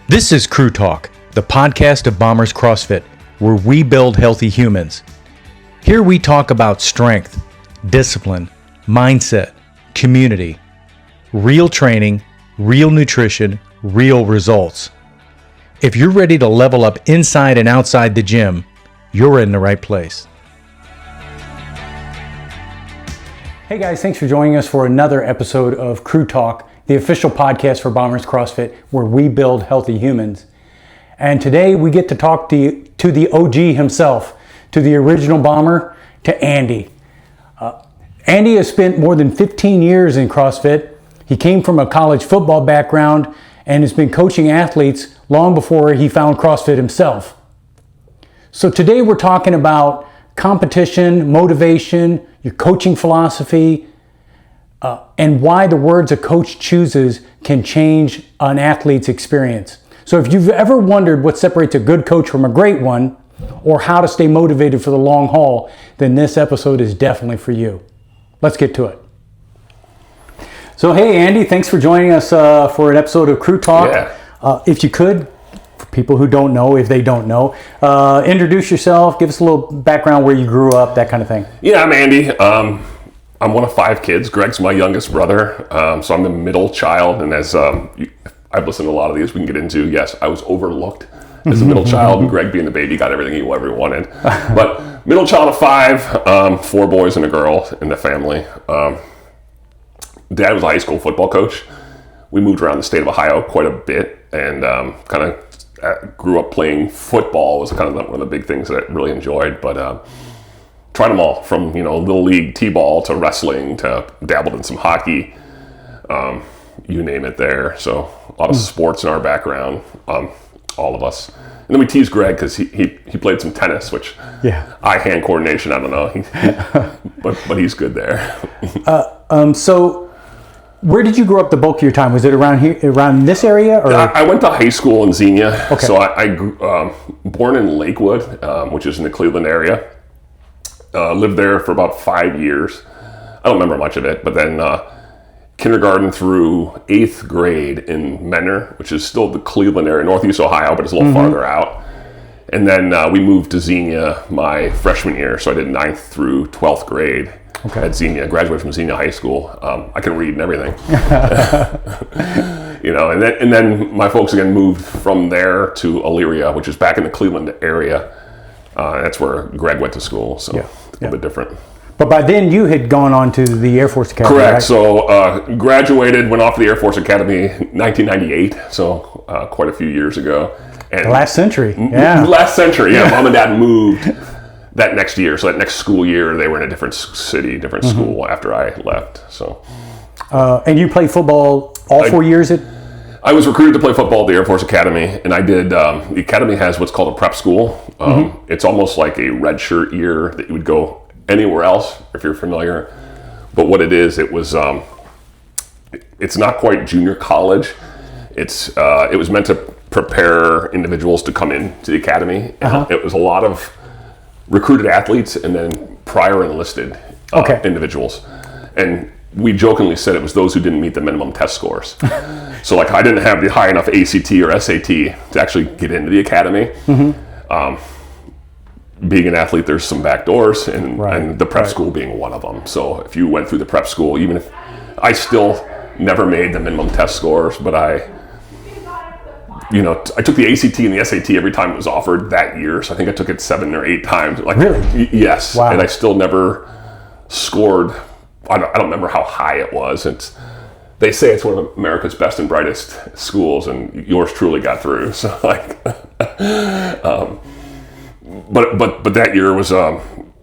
This is Crew Talk, the podcast of Bombers CrossFit, where we build healthy humans. Here we talk about strength, discipline, mindset, community, real training, real nutrition, real results. If you're ready to level up inside and outside the gym, you're in the right place. Hey guys, thanks for joining us for another episode of Crew Talk, the official podcast for Bombers CrossFit, where we build healthy humans. And today we get to talk to the OG himself, to the original Bomber, to Andy. Andy has spent more than 15 years in CrossFit. He came from a college football background and has been coaching athletes long before he found CrossFit himself. So today we're talking about competition, motivation, your coaching philosophy, and why the words a coach chooses can change an athlete's experience. So if you've ever wondered what separates a good coach from a great one, or how to stay motivated for the long haul, then this episode is definitely for you. Let's get to it. So hey Andy, thanks for joining us for an episode of Crew Talk. Yeah. If you could, for people who don't know, if they don't know, introduce yourself, give us a little background where you grew up, that kind of thing. Yeah, I'm Andy. I'm one of 5 kids. Greg's my youngest brother, so I'm the middle child. And as I've listened to a lot of these we can get into, yes, I was overlooked as a middle child, and Greg being the baby got everything he ever wanted. But middle child of 5, 4 boys and a girl in the family. Dad was a high school football coach. We moved around the state of Ohio quite a bit, and kind of grew up playing football. Was kind of one of the big things that I really enjoyed. But tried them all, from little league t-ball to wrestling to dabbled in some hockey, you name it there. So a lot of sports in our background, all of us. And then we teased Greg because he played some tennis, which eye-hand coordination, I don't know, but he's good there. So where did you grow up the bulk of your time? Was it around here, around this area? Or? I went to high school in Xenia. Okay. So I grew, born in Lakewood, which is in the Cleveland area. Lived there for about 5 years. I don't remember much of it, but then kindergarten through 8th grade in Menor, which is still the Cleveland area, northeast Ohio, but it's a little farther out. And then we moved to Xenia my freshman year, so I did 9th through 12th grade at Xenia. Graduated from Xenia High School. I can read and everything. And then my folks again moved from there to Elyria, which is back in the Cleveland area. That's where Greg went to school, so a little bit different. But by then you had gone on to the Air Force Academy, Correct. Right? So graduated, went off to the Air Force Academy 1998, so quite a few years ago. And the last century, Last century, Mom and Dad moved that next year. So that next school year, they were in a different city, different school after I left. So. And you played football all 4 years at? I was recruited to play football at the Air Force Academy, and I did, the Academy has what's called a prep school. It's almost like a red shirt year that you would go anywhere else, if you're familiar. But what it is, it was, it's not quite junior college. It was meant to prepare individuals to come into the Academy. It was a lot of recruited athletes and then prior enlisted individuals. And we jokingly said it was those who didn't meet the minimum test scores. So I didn't have the high enough ACT or SAT to actually get into the academy. Being an athlete, there's some back doors, and the prep school being one of them. So if you went through the prep school, even if I still never made the minimum test scores, but I took the ACT and the SAT every time it was offered that year. So I think I took it 7 or 8 times. Really? Yes. Wow. And I still never scored. I don't remember how high it was. They say it's one of America's best and brightest schools, and yours truly got through. So but that year was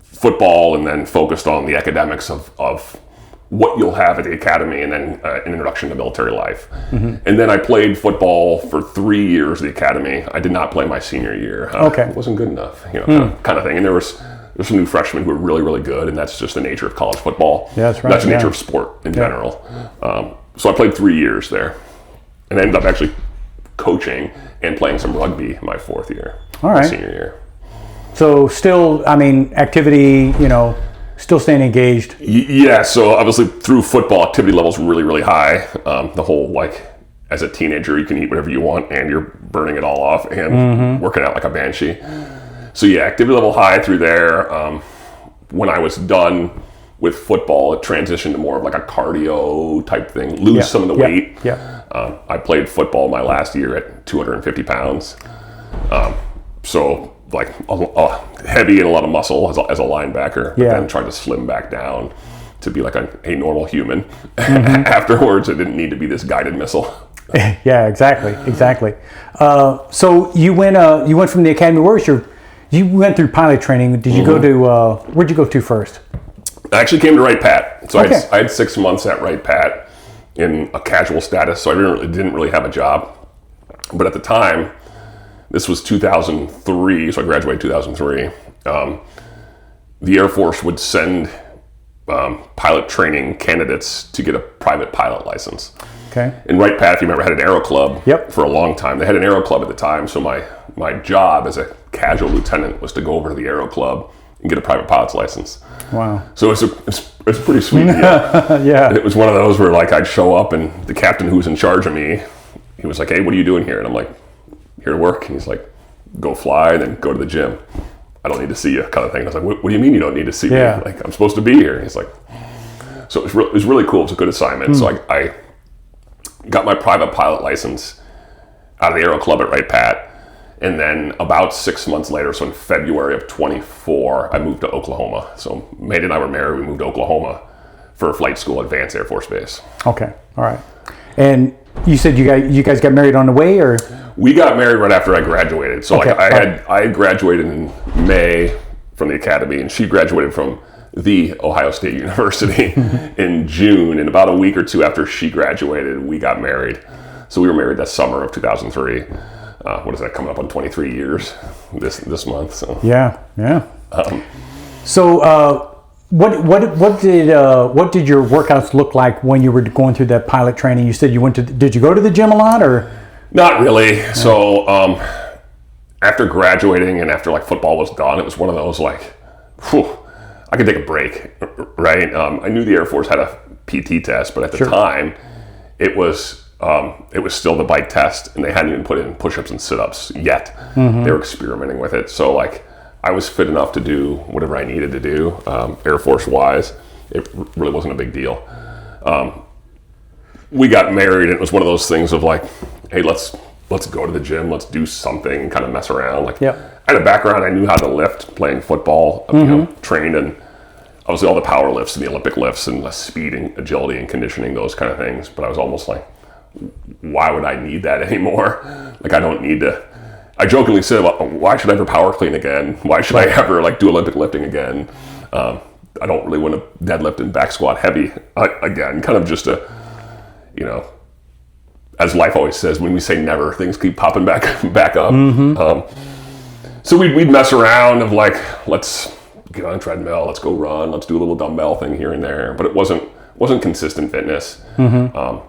football, and then focused on the academics of what you'll have at the academy, and then an introduction to military life. And then I played football for 3 years at the academy. I did not play my senior year. It wasn't good enough, kind of thing. And there's some new freshmen who are really, really good, and that's just the nature of college football. Yeah, that's right. That's the nature of sport in general. So I played 3 years there, and I ended up actually coaching and playing some rugby my 4th year, my senior year. So still, activity, still staying engaged. Yeah, so obviously through football, activity levels really, really high. The whole as a teenager, you can eat whatever you want and you're burning it all off and working out like a banshee. So yeah, activity level high through there. When I was done with football, it transitioned to more of like a cardio type thing, lose some of the weight. I played football my last year at 250 pounds. So like heavy and a lot of muscle as a linebacker, but then tried to slim back down to be like a normal human. Afterwards, it didn't need to be this guided missile. Yeah, exactly. So you went from the academy. You went through pilot training. Did you go to, where'd you go to first? I actually came to Wright Pat. So I had 6 months at Wright Pat in a casual status. So I didn't really have a job. But at the time, this was 2003. So I graduated 2003. The Air Force would send pilot training candidates to get a private pilot license. Okay. And Wright Pat, if you remember, had an aero club for a long time. They had an aero club at the time, so my job as a casual lieutenant was to go over to the aero club and get a private pilot's license. Wow. So it's a pretty sweet deal. Yeah. And it was one of those where like I'd show up and the captain who was in charge of me, he was like, "Hey, what are you doing here?" And I'm like, "Here to work." And he's like, "Go fly, then go to the gym. I don't need to see you," kind of thing. And I was like, what do you mean you don't need to see me? Like, I'm supposed to be here. And he's like, so it was really cool. It was a good assignment. So I got my private pilot license out of the Aero Club at Wright Pat. And then about 6 months later, so in February of 24, I moved to Oklahoma. So Mandy and I were married. We moved to Oklahoma for flight school at Vance Air Force Base. Okay. All right. And you said you guys got married on the way, or? We got married right after I graduated. So I had graduated in May from the academy, and she graduated from the Ohio State University in June. And about a week or two after she graduated, we got married. So we were married that summer of 2003. What is that, coming up on 23 years this month? So yeah. So what did your workouts look like when you were going through that pilot training? You said did you go to the gym a lot, or? Not really. Yeah. So after graduating and after like football was done, it was one of those like, I could take a break, right? I knew the Air Force had a PT test, but at the time, it was still the bike test, and they hadn't even put in push-ups and sit-ups yet. They were experimenting with it. So like, I was fit enough to do whatever I needed to do, Air Force-wise. It really wasn't a big deal. We got married, and it was one of those things of like, hey, let's go to the gym, let's do something, kind of mess around. Like, I had a background, I knew how to lift, playing football, trained in obviously all the power lifts and the Olympic lifts and the speed and agility and conditioning, those kind of things. But I was almost like, why would I need that anymore? Like, I don't need to. I jokingly said, why should I ever power clean again? Why should I ever like do Olympic lifting again? I don't really want to deadlift and back squat heavy again. Kind of just as life always says, when we say never, things keep popping back up. So we'd mess around of like, let's get on a treadmill, let's go run, let's do a little dumbbell thing here and there. But it wasn't consistent fitness. And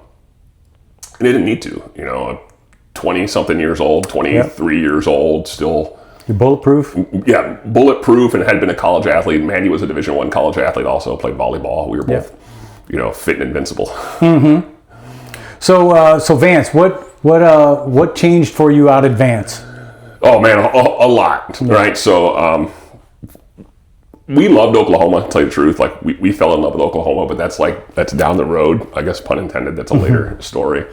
it didn't need to, 20-something years old, 23 years old, still. You're bulletproof? Yeah, bulletproof, and had been a college athlete. Mandy was a Division I college athlete also, played volleyball. We were both, fit and invincible. So Vance, what changed for you out at Vance? Oh man, a lot, right? So we loved Oklahoma, to tell you the truth. Like we fell in love with Oklahoma, but that's down the road, I guess, pun intended. That's a later story.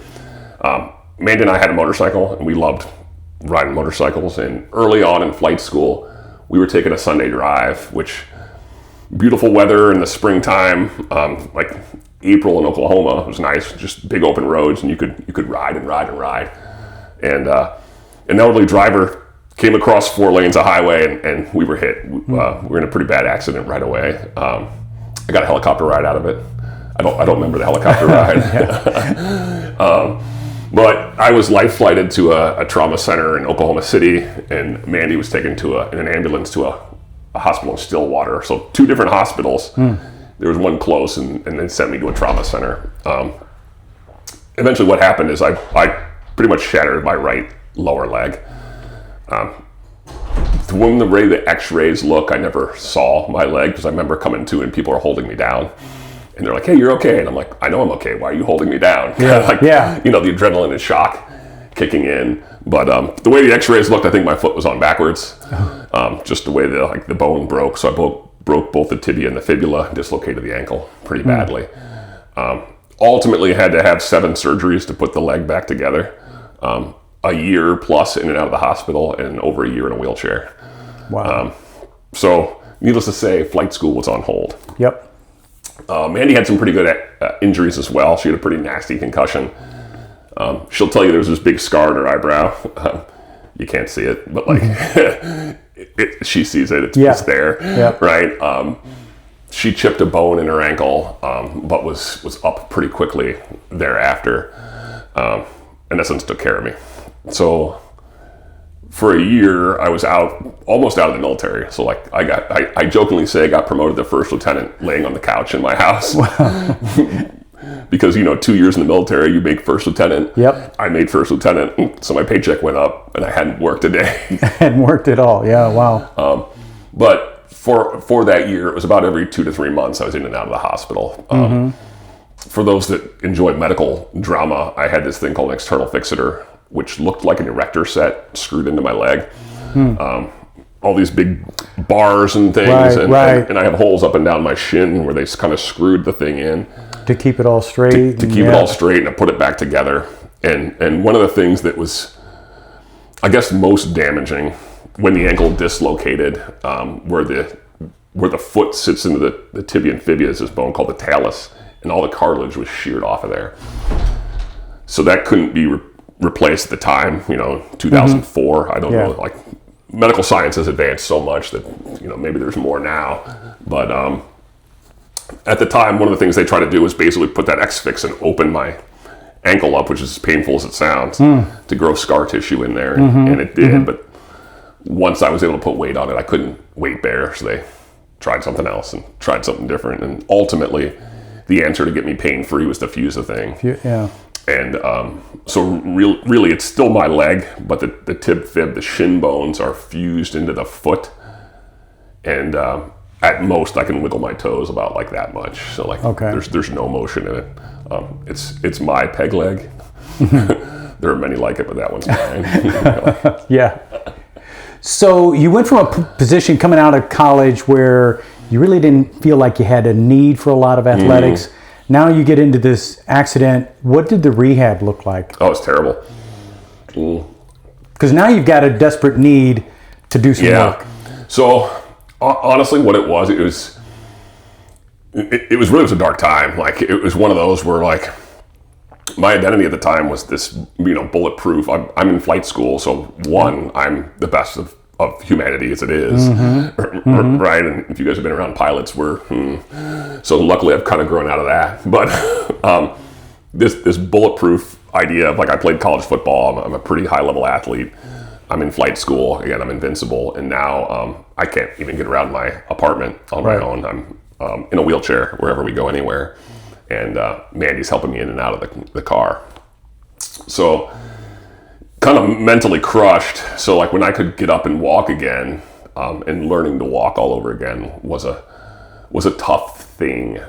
Mandy and I had a motorcycle, and we loved riding motorcycles. And early on in flight school, we were taking a Sunday drive, which beautiful weather in the springtime, like April in Oklahoma was nice, just big open roads, and you could ride and ride and ride. And an elderly driver came across 4 lanes of highway, and we were hit. We were in a pretty bad accident right away. I got a helicopter ride out of it. I don't remember the helicopter ride. But I was life flighted to a trauma center in Oklahoma City, and Mandy was taken in an ambulance to a hospital in Stillwater. So 2 different hospitals. There was one close, and they sent me to a trauma center. Eventually what happened is I pretty much shattered my right lower leg. When the way the x-rays look, I never saw my leg, because I remember coming to and people were holding me down. and they're like, "Hey, you're okay." And I'm like, "I know I'm okay. Why are you holding me down?" Yeah. You know, the adrenaline and shock kicking in. But the way the X-rays looked, I think my foot was on backwards. Just the way the bone broke. So I broke both the tibia and the fibula, dislocated the ankle pretty badly. Ultimately had to have 7 surgeries to put the leg back together. A year plus in and out of the hospital, and over a year in a wheelchair. Wow. So needless to say, flight school was on hold. Yep. Mandy had some pretty good injuries as well. She had a pretty nasty concussion. She'll tell you there's this big scar on her eyebrow. You can't see it, but like she sees it. It's there, right? She chipped a bone in her ankle, but was up pretty quickly thereafter. In essence, took care of me. So for a year, I was almost out of the military. So like I jokingly say I got promoted to first lieutenant laying on the couch in my house. Wow. Because, 2 years in the military, you make first lieutenant. Yep. I made first lieutenant, so my paycheck went up, and I hadn't worked a day. Hadn't worked at all. Yeah, wow. But for that year, it was about every 2 to 3 months I was in and out of the hospital. For those that enjoy medical drama, I had this thing called an external fixator, which looked like an erector set screwed into my leg. All these big bars and things, and I have holes up and down my shin where they kind of screwed the thing in. To keep it all straight. To keep it all straight, and I put it back together. And one of the things that was, I guess, most damaging when the ankle dislocated, where the foot sits into the tibia and fibula, is this bone called the talus, and all the cartilage was sheared off of there. So that couldn't be replaced at the time, 2004. I don't know, like medical science has advanced so much that, maybe there's more now. But at the time, one of the things they try to do is basically put that X-fix and open my ankle up, which is as painful as it sounds, to grow scar tissue in there. And it did. But once I was able to put weight on it, I couldn't weight bear. So they tried something else and tried something different. And ultimately, the answer to get me pain-free was to fuse the thing. Yeah. And so really, it's still my leg, but the tib fib, the shin bones are fused into the foot. And at most, I can wiggle my toes about like that much. So like, there's no motion in it. It's my peg leg. There are many like it, but that one's mine. Yeah. So you went from a position coming out of college where you really didn't feel like you had a need for a lot of athletics. Now you get into this accident. What did the rehab look like? Oh, it's terrible. Because now you've got a desperate need to do some work. So honestly, what it was a dark time. Like, it was one of those where, like, my identity at the time was this, bulletproof. I'm in flight school, so I'm the best of humanity as it is, right? And if you guys have been around pilots, so luckily I've kind of grown out of that. But this bulletproof idea of, like, I played college football. I'm a pretty high level athlete. I'm in flight school. Again, I'm invincible. And now I can't even get around my apartment on my own. I'm in a wheelchair wherever we go, anywhere. And Mandy's helping me in and out of the car. So kind of mentally crushed. So like when I could get up and walk again, and learning to walk all over again was a tough thing.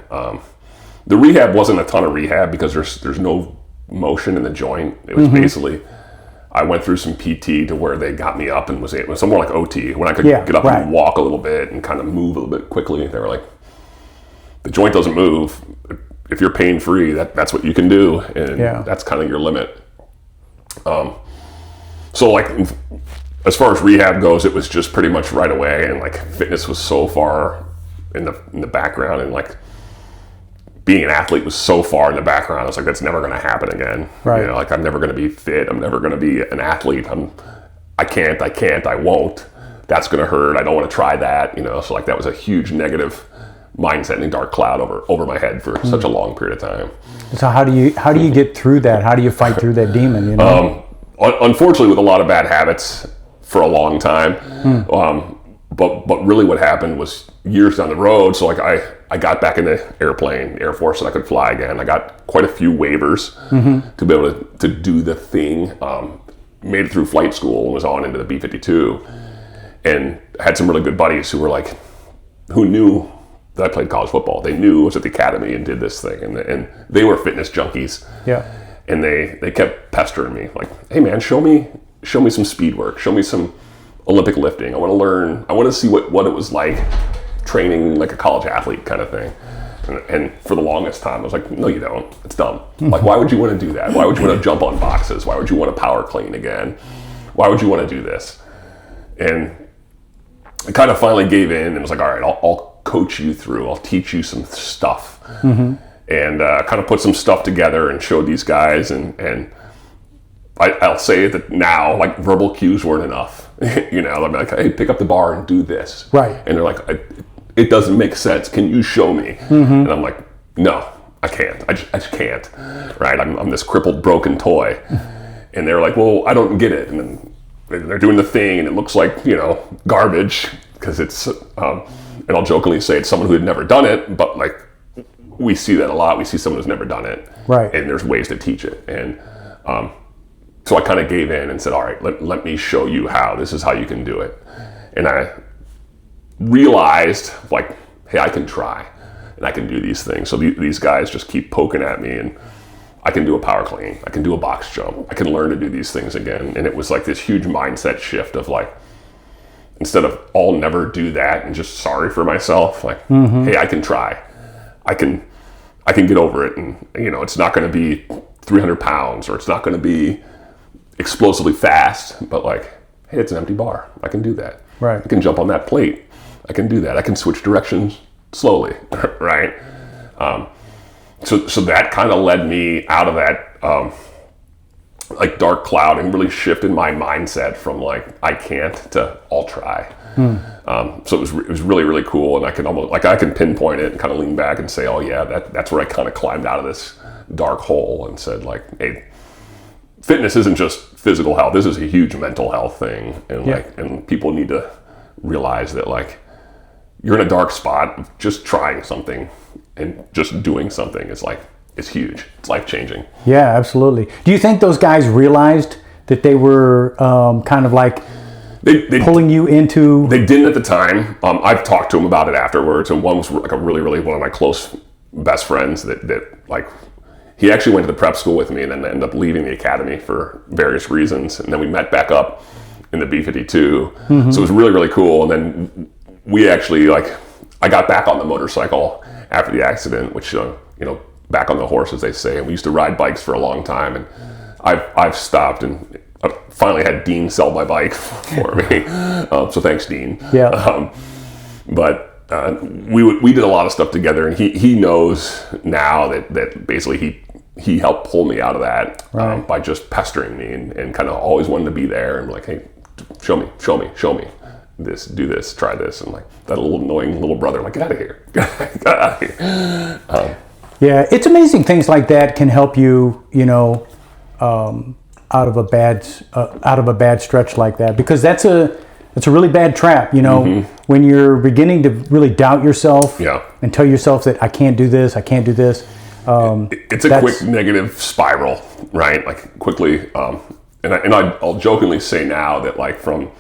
The rehab wasn't a ton of rehab because there's no motion in the joint. It was basically, I went through some PT to where they got me up and was somewhere like OT. When I could get up and walk a little bit and kind of move a little bit quickly, they were like, the joint doesn't move. If you're pain-free, that's what you can do. And that's kind of your limit. So like, as far as rehab goes, it was just pretty much right away. And like, fitness was so far in the background, and like, being an athlete was so far in the background. I was like, that's never going to happen again. Right. Like, I'm never going to be fit. I'm never going to be an athlete. I won't. That's going to hurt. I don't want to try that. So like, that was a huge negative mindset and dark cloud over my head for such a long period of time. So how do you get through that? How do you fight through that demon? Unfortunately, with a lot of bad habits for a long time. But really what happened was years down the road. So like, I got back in the Air Force, and I could fly again. I got quite a few waivers to be able to do the thing. Made it through flight school and was on into the B-52, and had some really good buddies who knew that I played college football. They knew I was at the academy and did this thing, and they were fitness junkies. Yeah. And they kept pestering me like, hey man, show me some speed work, show me some Olympic lifting. I want to learn. I want to see what it was like training like a college athlete kind of thing. And for the longest time, I was like, no, you don't. It's dumb. Like, why would you want to do that? Why would you want to jump on boxes? Why would you want to power clean again? Why would you want to do this? And I kind of finally gave in and was like, all right, I'll coach you through. I'll teach you some stuff. And kind of put some stuff together and showed these guys. And I'll say that now, like, verbal cues weren't enough. You know, I'm like, hey, pick up the bar and do this. Right. And they're like, it doesn't make sense. Can you show me? And I'm like, no, I can't. I just can't. Right? I'm this crippled, broken toy. And they're like, well, I don't get it. And then they're doing the thing, and it looks like, you know, garbage because it's, and I'll jokingly say it's someone who had never done it, but like, we see that a lot. We see someone who's never done it. Right. And there's ways to teach it. And so I kind of gave in and said, all right, let me show you how. This is how you can do it. And I realized, like, hey, I can try and I can do these things. So these guys just keep poking at me, and I can do a power clean. I can do a box jump. I can learn to do these things again. And it was like this huge mindset shift of like, instead of I'll never do that and just sorry for myself, like, hey, I can try. I can get over it. And, you know, it's not going to be 300 pounds or it's not going to be explosively fast, but like, hey, it's an empty bar. I can do that. Right. I can jump on that plate. I can do that. I can switch directions slowly, right? So that kind of led me out of that like dark cloud and really shifted my mindset from like I can't to I'll try. So it was really, really cool, and I can almost like I can pinpoint it and kind of lean back and say, oh yeah, that's where I kind of climbed out of this dark hole and said like, hey, fitness isn't just physical health. This is a huge mental health thing, and like, and people need to realize that like you're in a dark spot. Just trying something and just doing something is like it's huge. It's life changing. Yeah, absolutely. Do you think those guys realized that they were kind of like they pulling you into? They didn't at the time. I've talked to them about it afterwards, and one was like a really, really one of my close best friends that like. He actually went to the prep school with me and then ended up leaving the academy for various reasons. And then we met back up in the B-52. So it was really, really cool. And then we actually, like, I got back on the motorcycle after the accident, which, you know, back on the horse, as they say. And we used to ride bikes for a long time. And I've stopped and finally had Dean sell my bike for me. So thanks, Dean. Yeah. But we did a lot of stuff together, and he knows now that basically he helped pull me out of that by just pestering me and kind of always wanting to be there and like, hey, show me this, do this, try this, and like that little annoying little brother, like, get out of here, get out of here. Yeah, it's amazing things like that can help you, you know, out of a bad stretch like that, because that's a really bad trap, you know, when you're beginning to really doubt yourself and tell yourself that I can't do this. It's a quick negative spiral, right? Like quickly, and I'll jokingly say now that like from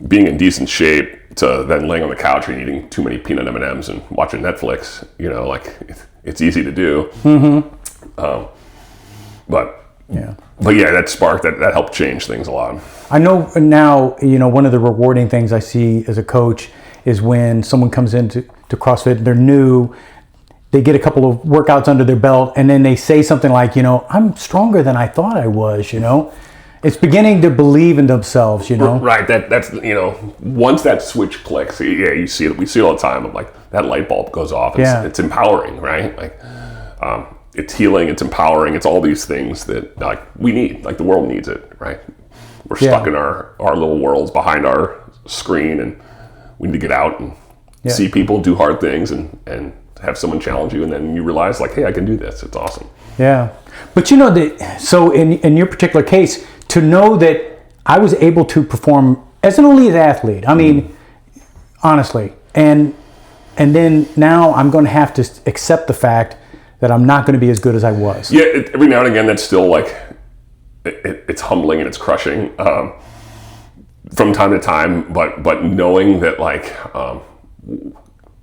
being in decent shape to then laying on the couch and eating too many peanut M&Ms and watching Netflix, you know, like it's easy to do. But yeah, that spark that helped change things a lot. I know now, you know, one of the rewarding things I see as a coach is when someone comes into CrossFit, they're new, they get a couple of workouts under their belt, and then they say something like, you know, I'm stronger than I thought I was, you know. It's beginning to believe in themselves, you know. Right, that's, you know, once that switch clicks, yeah, you see it, we see it all the time, of like that light bulb goes off. It's empowering, right? Like, it's healing, it's empowering, it's all these things that like we need, like the world needs it, right? We're stuck in our little worlds behind our screen, and we need to get out and see people do hard things and have someone challenge you, and then you realize like, hey, I can do this. It's awesome. Yeah. But you know that, so in your particular case, to know that I was able to perform as an elite athlete, I mean, honestly, and then now I'm going to have to accept the fact that I'm not going to be as good as I was. Yeah, every now and again, that's still like, it's humbling and it's crushing from time to time, but knowing that like,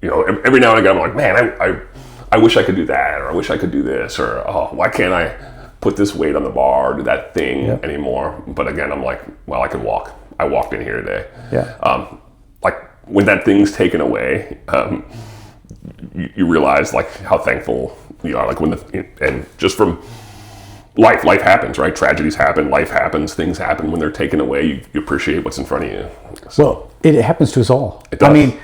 every now and again I'm like, man, I wish I could do that, or I wish I could do this, or why can't I put this weight on the bar or do that thing anymore? But again, I'm like, well, I can walk. I walked in here today. Yeah. Like when that thing's taken away, you realize like how thankful you are. Like and just from life happens, right? Tragedies happen, life happens, things happen. When they're taken away, you appreciate what's in front of you. So, well, it happens to us all. It does. I mean,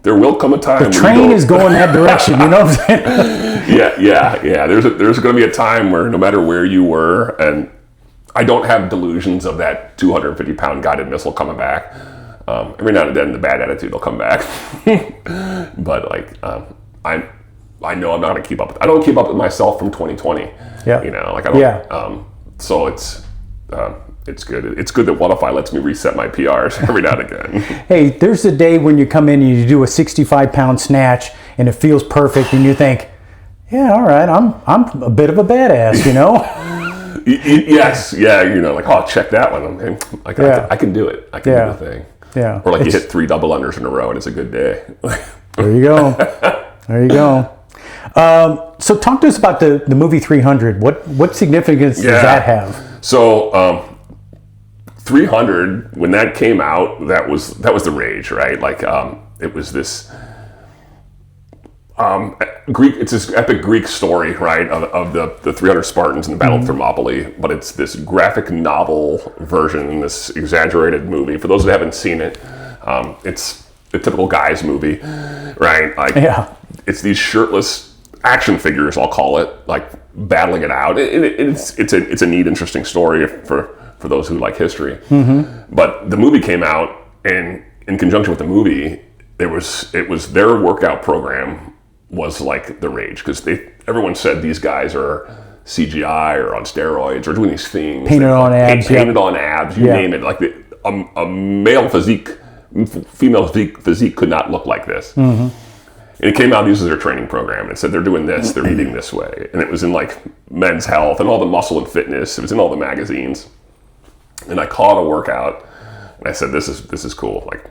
there will come a time. The train is going that direction. You know what I'm saying? Yeah. There's going to be a time where no matter where you were, and I don't have delusions of that 250-pound guided missile coming back. Every now and then, the bad attitude will come back. But like, I know I'm not going to keep up. I don't keep up with myself from 2020. Yeah. Like I don't. Yeah. So it's good. It's good that Wannify lets me reset my PRs every now and again. Hey, there's a day when you come in and you do a 65-pound snatch and it feels perfect, and you think, yeah, all right, I'm a bit of a badass, Yes, yeah, like, oh, check that one. I can do it. I can do the thing. Yeah. Or like you hit 3 double unders in a row and it's a good day. There you go. There you go. So talk to us about the movie 300. What significance does that have? So 300, when that came out, that was the rage, right? Like it was this Greek. It's this epic Greek story, right, of the 300 Spartans in the Battle of Thermopylae. But it's this graphic novel version, this exaggerated movie. For those that haven't seen it, it's a typical guy's movie, right? Like it's these shirtless action figures, I'll call it, like battling it out. It's a neat, interesting story for those who like history. Mm-hmm. But the movie came out, and in conjunction with the movie, it was their workout program was like the rage, because everyone said these guys are CGI or on steroids or doing these things. Painted on abs, you name it. Like a male physique, female physique could not look like this. Mm-hmm. And it came out, this is their training program, and it said they're doing this, they're eating this way. And it was in like Men's Health and all the Muscle and Fitness. It was in all the magazines. And I caught a workout and I said, this is cool. Like,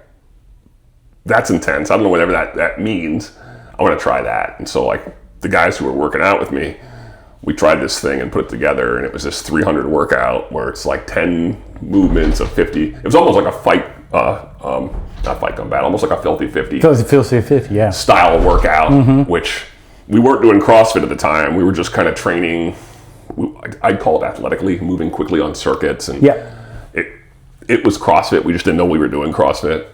that's intense. I don't know whatever that means. I want to try that. And so like the guys who were working out with me, we tried this thing and put it together, and it was this 300 workout where it's like 10 movements of 50. It was almost like a fight, not fight combat, almost like a Filthy 50. Filthy 50, yeah. Style workout, which we weren't doing CrossFit at the time. We were just kind of training, I'd call it athletically, moving quickly on circuits. And it was CrossFit. We just didn't know we were doing CrossFit.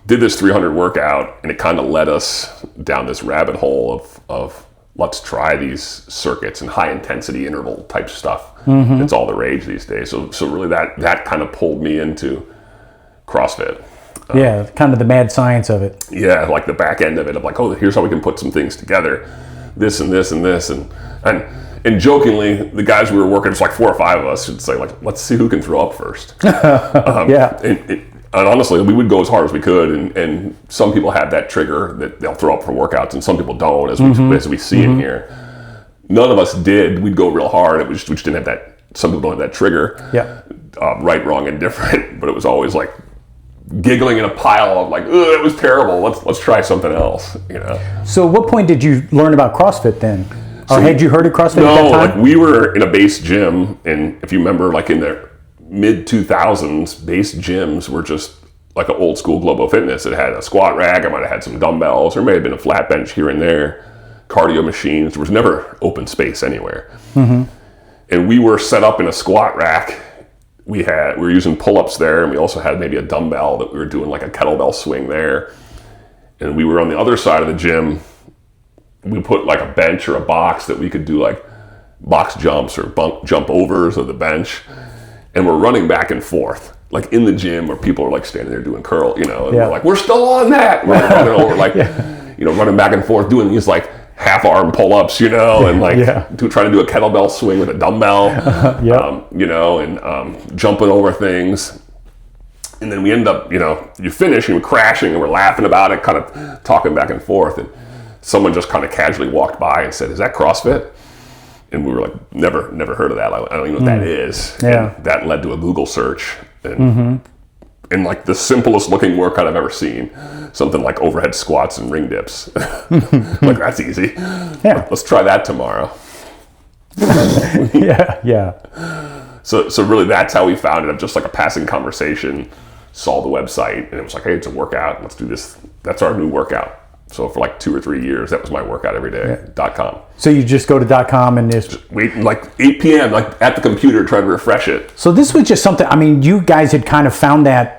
Did this 300 workout, and it kind of led us down this rabbit hole of let's try these circuits and high intensity interval type stuff. Mm-hmm. It's all the rage these days. So really that kind of pulled me into CrossFit. Kind of the mad science of it. Yeah, like the back end of it, of like, oh, here's how we can put some things together, this and this and this, and jokingly, the guys we were working, it's like 4 or 5 of us, would say like, let's see who can throw up first. And honestly, we would go as hard as we could, and some people have that trigger that they'll throw up for workouts, and some people don't, as we see in here. None of us did. We'd go real hard. We just didn't have that. Some people don't have that trigger. Yeah. Right, wrong, and different. But it was always like giggling in a pile of like, ugh, it was terrible. Let's try something else. So, what point did you learn about CrossFit then? Or had you heard of CrossFit at that time? Like we were in a base gym, and if you remember, like in the mid-2000s, base gyms were just like an old school Globo Fitness. It had a squat rack, I might have had some dumbbells, there may have been a flat bench here and there, cardio machines. There was never open space anywhere. Mm-hmm. And we were set up in a squat rack. We were using pull-ups there, and we also had maybe a dumbbell that we were doing like a kettlebell swing there. And we were on the other side of the gym. We put like a bench or a box that we could do like box jumps or jump overs of the bench. And we're running back and forth, like in the gym where people are like standing there doing curl, and we're like, we're still on that. We're running over, like, running back and forth, doing these like half arm pull-ups, and like trying to do a kettlebell swing with a dumbbell, and jumping over things. And then we end up, you finish and we're crashing and we're laughing about it, kind of talking back and forth. And someone just kind of casually walked by and said, "Is that CrossFit?" And we were like, never heard of that. I don't even know what that is. Yeah. And that led to a Google search. And and like the simplest looking workout I've ever seen. Something like overhead squats and ring dips. Like, that's easy. Yeah. Let's try that tomorrow. Yeah. So really that's how we found it. Of just like a passing conversation, saw the website, and it was like, hey, it's a workout. Let's do this. That's our new workout. So for like 2 or 3 years, that was my workout every day.com. So you just go to .com and just wait like 8 p.m. like at the computer trying to refresh it. So this was just something. I mean, you guys had kind of found that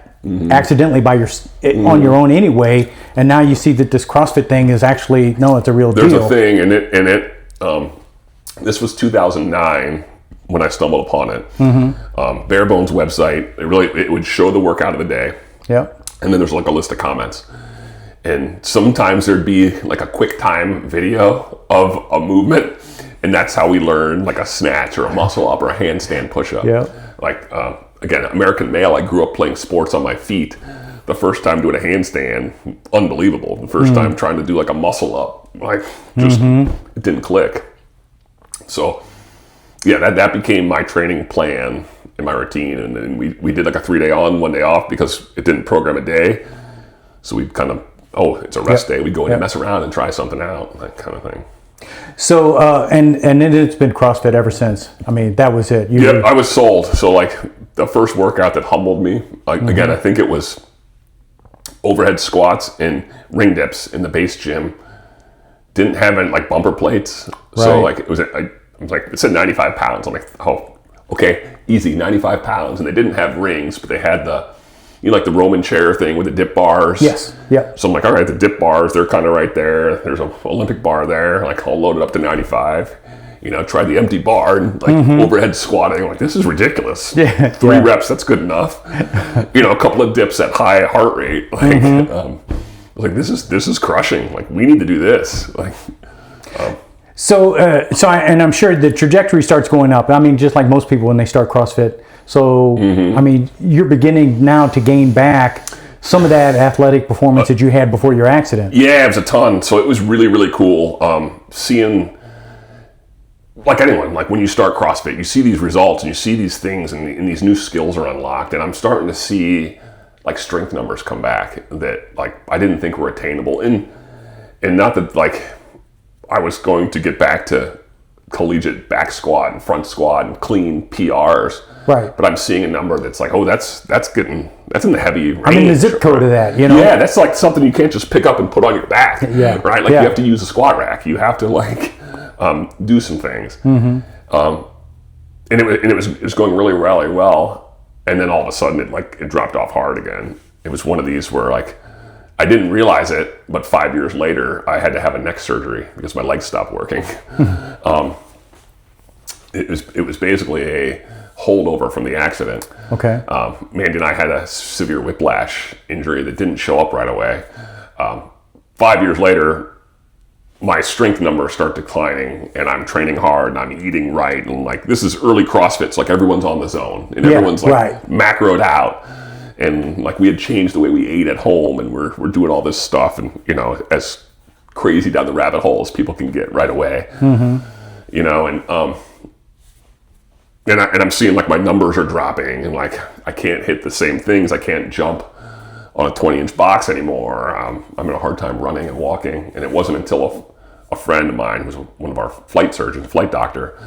accidentally by on your own anyway, and now you see that this CrossFit thing is actually it's a real deal. There's a thing, and it this was 2009 when I stumbled upon it. Bare Bones website. It would show the workout of the day. Yeah. And then there's like a list of comments. And sometimes there'd be like a quick time video of a movement, and that's how we learn like a snatch or a muscle up or a handstand push up. Yeah. Like again, American male, I grew up playing sports on my feet. The first time doing a handstand, unbelievable. The first time trying to do like a muscle up, like just it didn't click. So yeah, that became my training plan and my routine. And then we did like a 3-day on, 1 day off because it didn't program a day. So we kind of, it's a rest day. We go in and mess around and try something out, that kind of thing. So, and it's been CrossFit ever since. I mean, that was it. I was sold. So like the first workout that humbled me, like again, I think it was overhead squats and ring dips in the base gym. Didn't have any like bumper plates. Right. So like it said 95 pounds. I'm like, oh, okay, easy, 95 pounds. And they didn't have rings, but they had like the Roman chair thing with the dip bars. Yes. Yeah. So I'm like, all right, the dip bars, they're kind of right there. There's an Olympic bar there. Like, I'll load it up to 95. Try the empty bar and like overhead squatting. I'm like, this is ridiculous. Yeah. 3 reps, that's good enough. A couple of dips at high heart rate. Like, I was like, this is crushing. Like, we need to do this. Like, and I'm sure the trajectory starts going up. I mean, just like most people when they start CrossFit. So, I mean, you're beginning now to gain back some of that athletic performance that you had before your accident. Yeah, it was a ton. So it was really, really cool seeing, like anyone, like when you start CrossFit, you see these results and you see these things and these new skills are unlocked. And I'm starting to see like strength numbers come back that like I didn't think were attainable. And not that like I was going to get back to collegiate back squat and front squat and clean PRs. Right. But I'm seeing a number that's like, that's in the heavy range. I mean, the zip code of that, Yeah, that's like something you can't just pick up and put on your back. Yeah. Right? Like you have to use a squat rack. You have to like do some things. And it was going really, really well. And then all of a sudden it dropped off hard again. It was one of these where like I didn't realize it, but 5 years later I had to have a neck surgery because my legs stopped working. It was basically a holdover from the accident. Okay. Mandy and I had a severe whiplash injury that didn't show up right away. 5 years later, my strength numbers start declining and I'm training hard and I'm eating right. And like, this is early CrossFit. So like everyone's on the zone and everyone's like macroed out. And like we had changed the way we ate at home and we're doing all this stuff and, as crazy down the rabbit hole as people can get right away, and I'm seeing like my numbers are dropping and like I can't hit the same things. I can't jump on a 20-inch box anymore. I'm having a hard time running and walking. And it wasn't until a friend of mine, who's one of our flight doctor,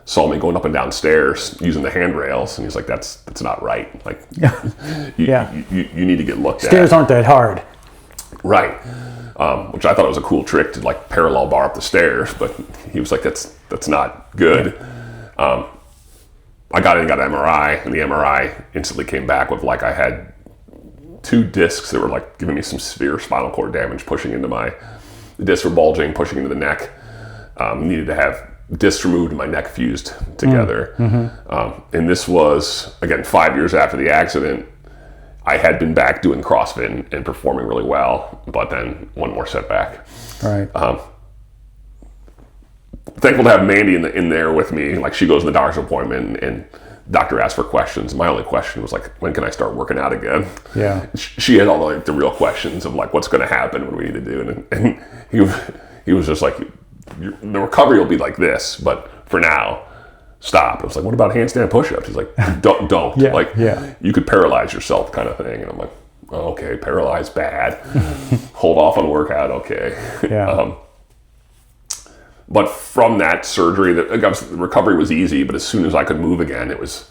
saw me going up and down stairs using the handrails, and he's like, "That's not right. Like, you need to get looked at. Stairs aren't that hard." Right. Which I thought was a cool trick to like parallel bar up the stairs, but he was like, "That's not good." I got an MRI, and the MRI instantly came back with like I had 2 discs that were like giving me some severe spinal cord damage, pushing into the discs were bulging, pushing into the neck. Needed to have discs removed and my neck fused together. And this was, again, 5 years after the accident. I had been back doing CrossFit and performing really well, but then one more setback. Right. Thankful to have Mandy in there with me. Like, she goes to the doctor's appointment and doctor asks for questions. My only question was like, when can I start working out again? Yeah. She had all the real questions of like, what's going to happen, what do we need to do? And he was just like, the recovery will be like this, but for now, stop. I was like, what about handstand push-ups? He's like, don't. Yeah, like, yeah. you could paralyze yourself kind of thing. And I'm like, oh, okay, paralyzed, bad. Hold off on workout, okay. Yeah. But from that surgery, the recovery was easy, but as soon as I could move again, it was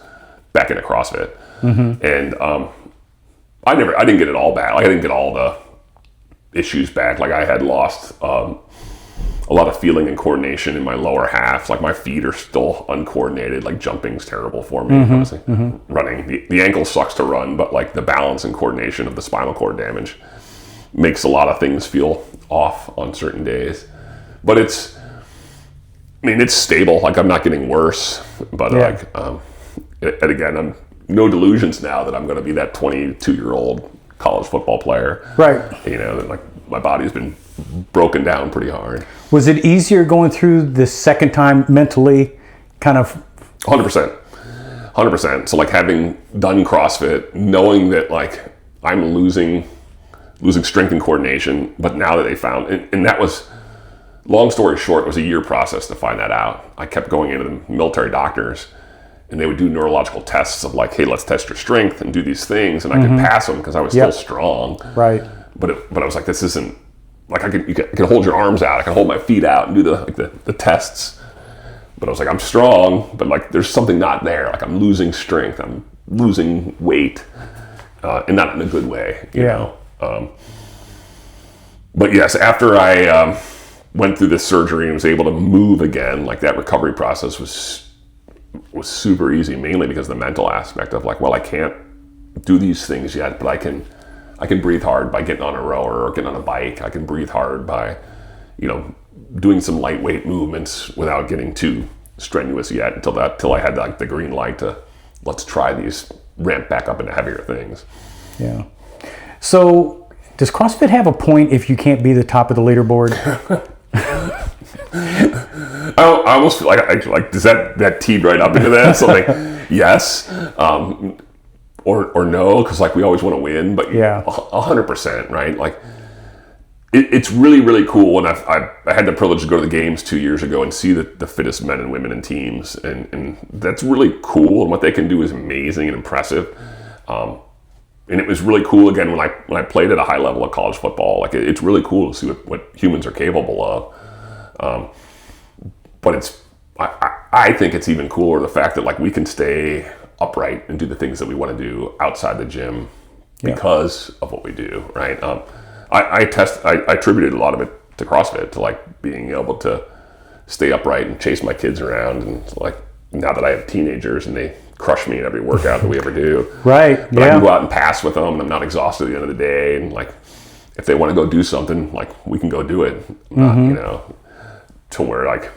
back into CrossFit. And I didn't get it all back. Like, I didn't get all the issues back. Like, I had lost a lot of feeling and coordination in my lower half. Like, my feet are still uncoordinated. Like, jumping's terrible for me. Honestly. Running, the ankle sucks to run, but like the balance and coordination of the spinal cord damage makes a lot of things feel off on certain days. But it's stable. Like, I'm not getting worse, but and again, I'm no delusions now that I'm going to be that 22-year-old college football player. Right. That, like, my body's been broken down pretty hard. Was it easier going through the second time mentally, kind of? 100%. So, like, having done CrossFit, knowing that, like, I'm losing strength and coordination, but now that they found, and that was, long story short, it was a year process to find that out. I kept going into the military doctors, and they would do neurological tests of like, hey, let's test your strength and do these things, and I could pass them because I was still strong. Right. But I was like, this isn't, like, I could hold your arms out, I can hold my feet out and do the tests. But I was like, I'm strong, but like, there's something not there. Like, I'm losing strength, I'm losing weight, and not in a good way, you know. But yes, after I went through this surgery and was able to move again, like, that recovery process was super easy, mainly because of the mental aspect of like, well, I can't do these things yet, but I can breathe hard by getting on a rower or getting on a bike. I can breathe hard by, doing some lightweight movements without getting too strenuous yet until I had like the green light to let's try these, ramp back up into heavier things. Yeah. So does CrossFit have a point if you can't be the top of the leaderboard? I almost feel like does that teed right up into that? So like, yes, or no, because like we always want to win, but 100%, right? Like, it's really, really cool. And I had the privilege to go to the games 2 years ago and see the fittest men and women in teams, and that's really cool. And what they can do is amazing and impressive. And it was really cool again when I played at a high level of college football. Like, it's really cool to see what humans are capable of. But I think it's even cooler the fact that like we can stay upright and do the things that we want to do outside the gym because of what we do, right? I attributed a lot of it to CrossFit, to like being able to stay upright and chase my kids around, and like now that I have teenagers and they crush me in every workout that we ever do. Right. But I can go out and pass with them, and I'm not exhausted at the end of the day. And like, if they want to go do something, like, we can go do it. To where like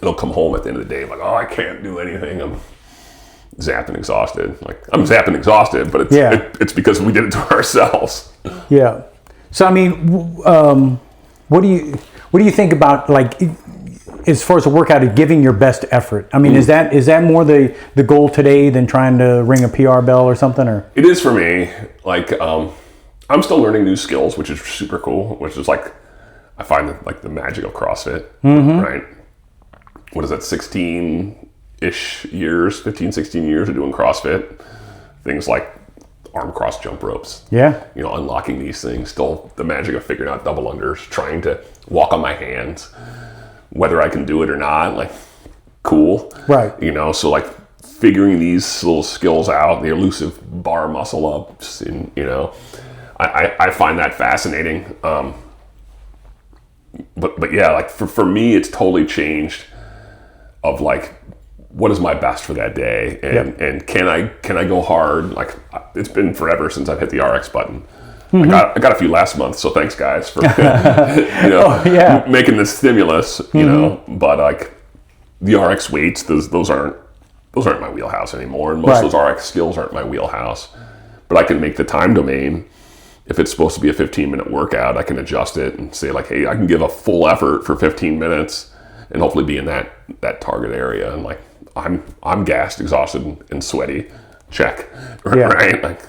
they'll come home at the end of the day like, oh, I can't do anything. I'm zapped and exhausted. Like, I'm zapped and exhausted, but it's because we did it to ourselves. Yeah. So I mean, what do you think about, like, as far as a workout, of giving your best effort? I mean, is that more the goal today than trying to ring a PR bell or something? Or it is for me. Like, I'm still learning new skills, which is super cool. Which is like, I find that, like, the magic of CrossFit, right? What is that? 15, 16 years of doing CrossFit. Things like arm cross jump ropes. Yeah. Unlocking these things. Still the magic of figuring out double unders, trying to walk on my hands. Whether I can do it or not, like, cool. Right. So like figuring these little skills out, the elusive bar muscle ups, and I find that fascinating. But yeah, like for me, it's totally changed of like, what is my best for that day? And can I go hard? Like, it's been forever since I've hit the RX button. I got a few last month, so thanks guys for making this stimulus, but like the RX weights, those aren't my wheelhouse anymore, and most of those RX skills aren't my wheelhouse. But I can make the time domain. If it's supposed to be a 15-minute workout, I can adjust it and say like, hey, I can give a full effort for 15 minutes and hopefully be in that target area. And like, I'm gassed, exhausted, and sweaty. Check. Right? Like,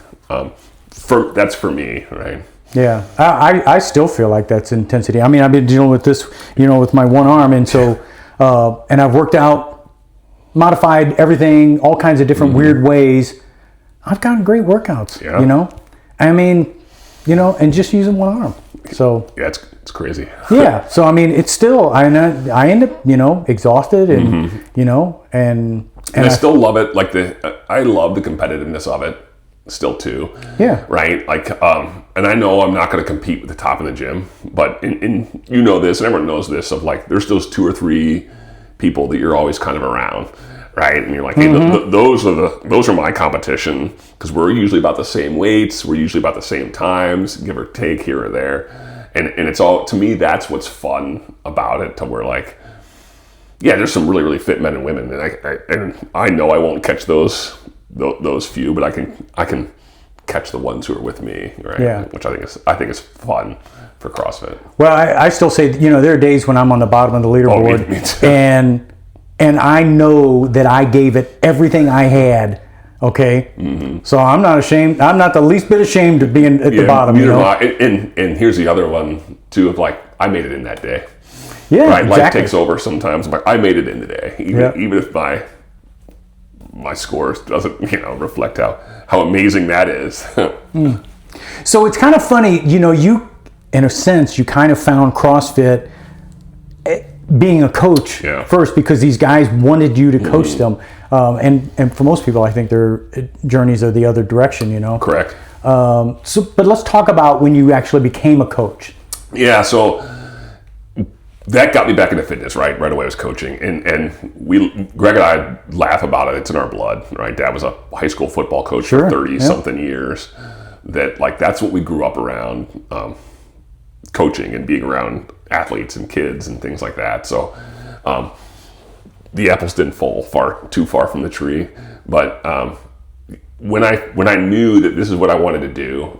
that's for me, right? Yeah, I still feel like that's intensity. I mean, I've been dealing with this, with my one arm, and so, and I've worked out modified everything, all kinds of different weird ways. I've gotten great workouts, Yeah. you know? I mean, you know, and just using one arm. So Yeah, it's crazy. yeah. So I mean, it's still I end up, you know, exhausted and you know, and I still love it. Like I love the competitiveness of it still too. Yeah. Right. Like, and I know I'm not going to compete with the top in the gym, but in you know this, and everyone knows this, of like, there's those 2 or 3 people that you're always kind of around. Right. And you're like, hey, those are my competition, because we're usually about the same weights. We're usually about the same times, give or take here or there. And it's all, to me, that's what's fun about it, to where like, yeah, there's some really, really fit men and women, and I know I won't catch those few, but I can catch the ones who are with me, right? Yeah. Which I think is fun for CrossFit. well, I still say, you know, there are days when I'm on the bottom of the leaderboard, me too. and I know that I gave it everything I had. Okay, so I'm not ashamed. I'm not the least bit ashamed of being at the bottom. You know, and here's the other one too, of like, I made it in that day. yeah, Right, exactly. life takes over sometimes. I'm like, I made it in today, even if my scores doesn't, you know, reflect how amazing that is. So it's kind of funny, you know, you, in a sense, you kind of found CrossFit being a coach first, because these guys wanted you to coach them. And for most people, I think their journeys are the other direction, you know? Correct. But let's talk about when you actually became a coach. Yeah, so that got me back into fitness, right? Right away I was coaching. And Greg and I laugh about it. It's in our blood, right? Dad was a high school football coach for 30-something years. That, like, that's what we grew up around, coaching and being around athletes and kids and things like that. So the apples didn't fall too far from the tree. But when I knew that this is what I wanted to do,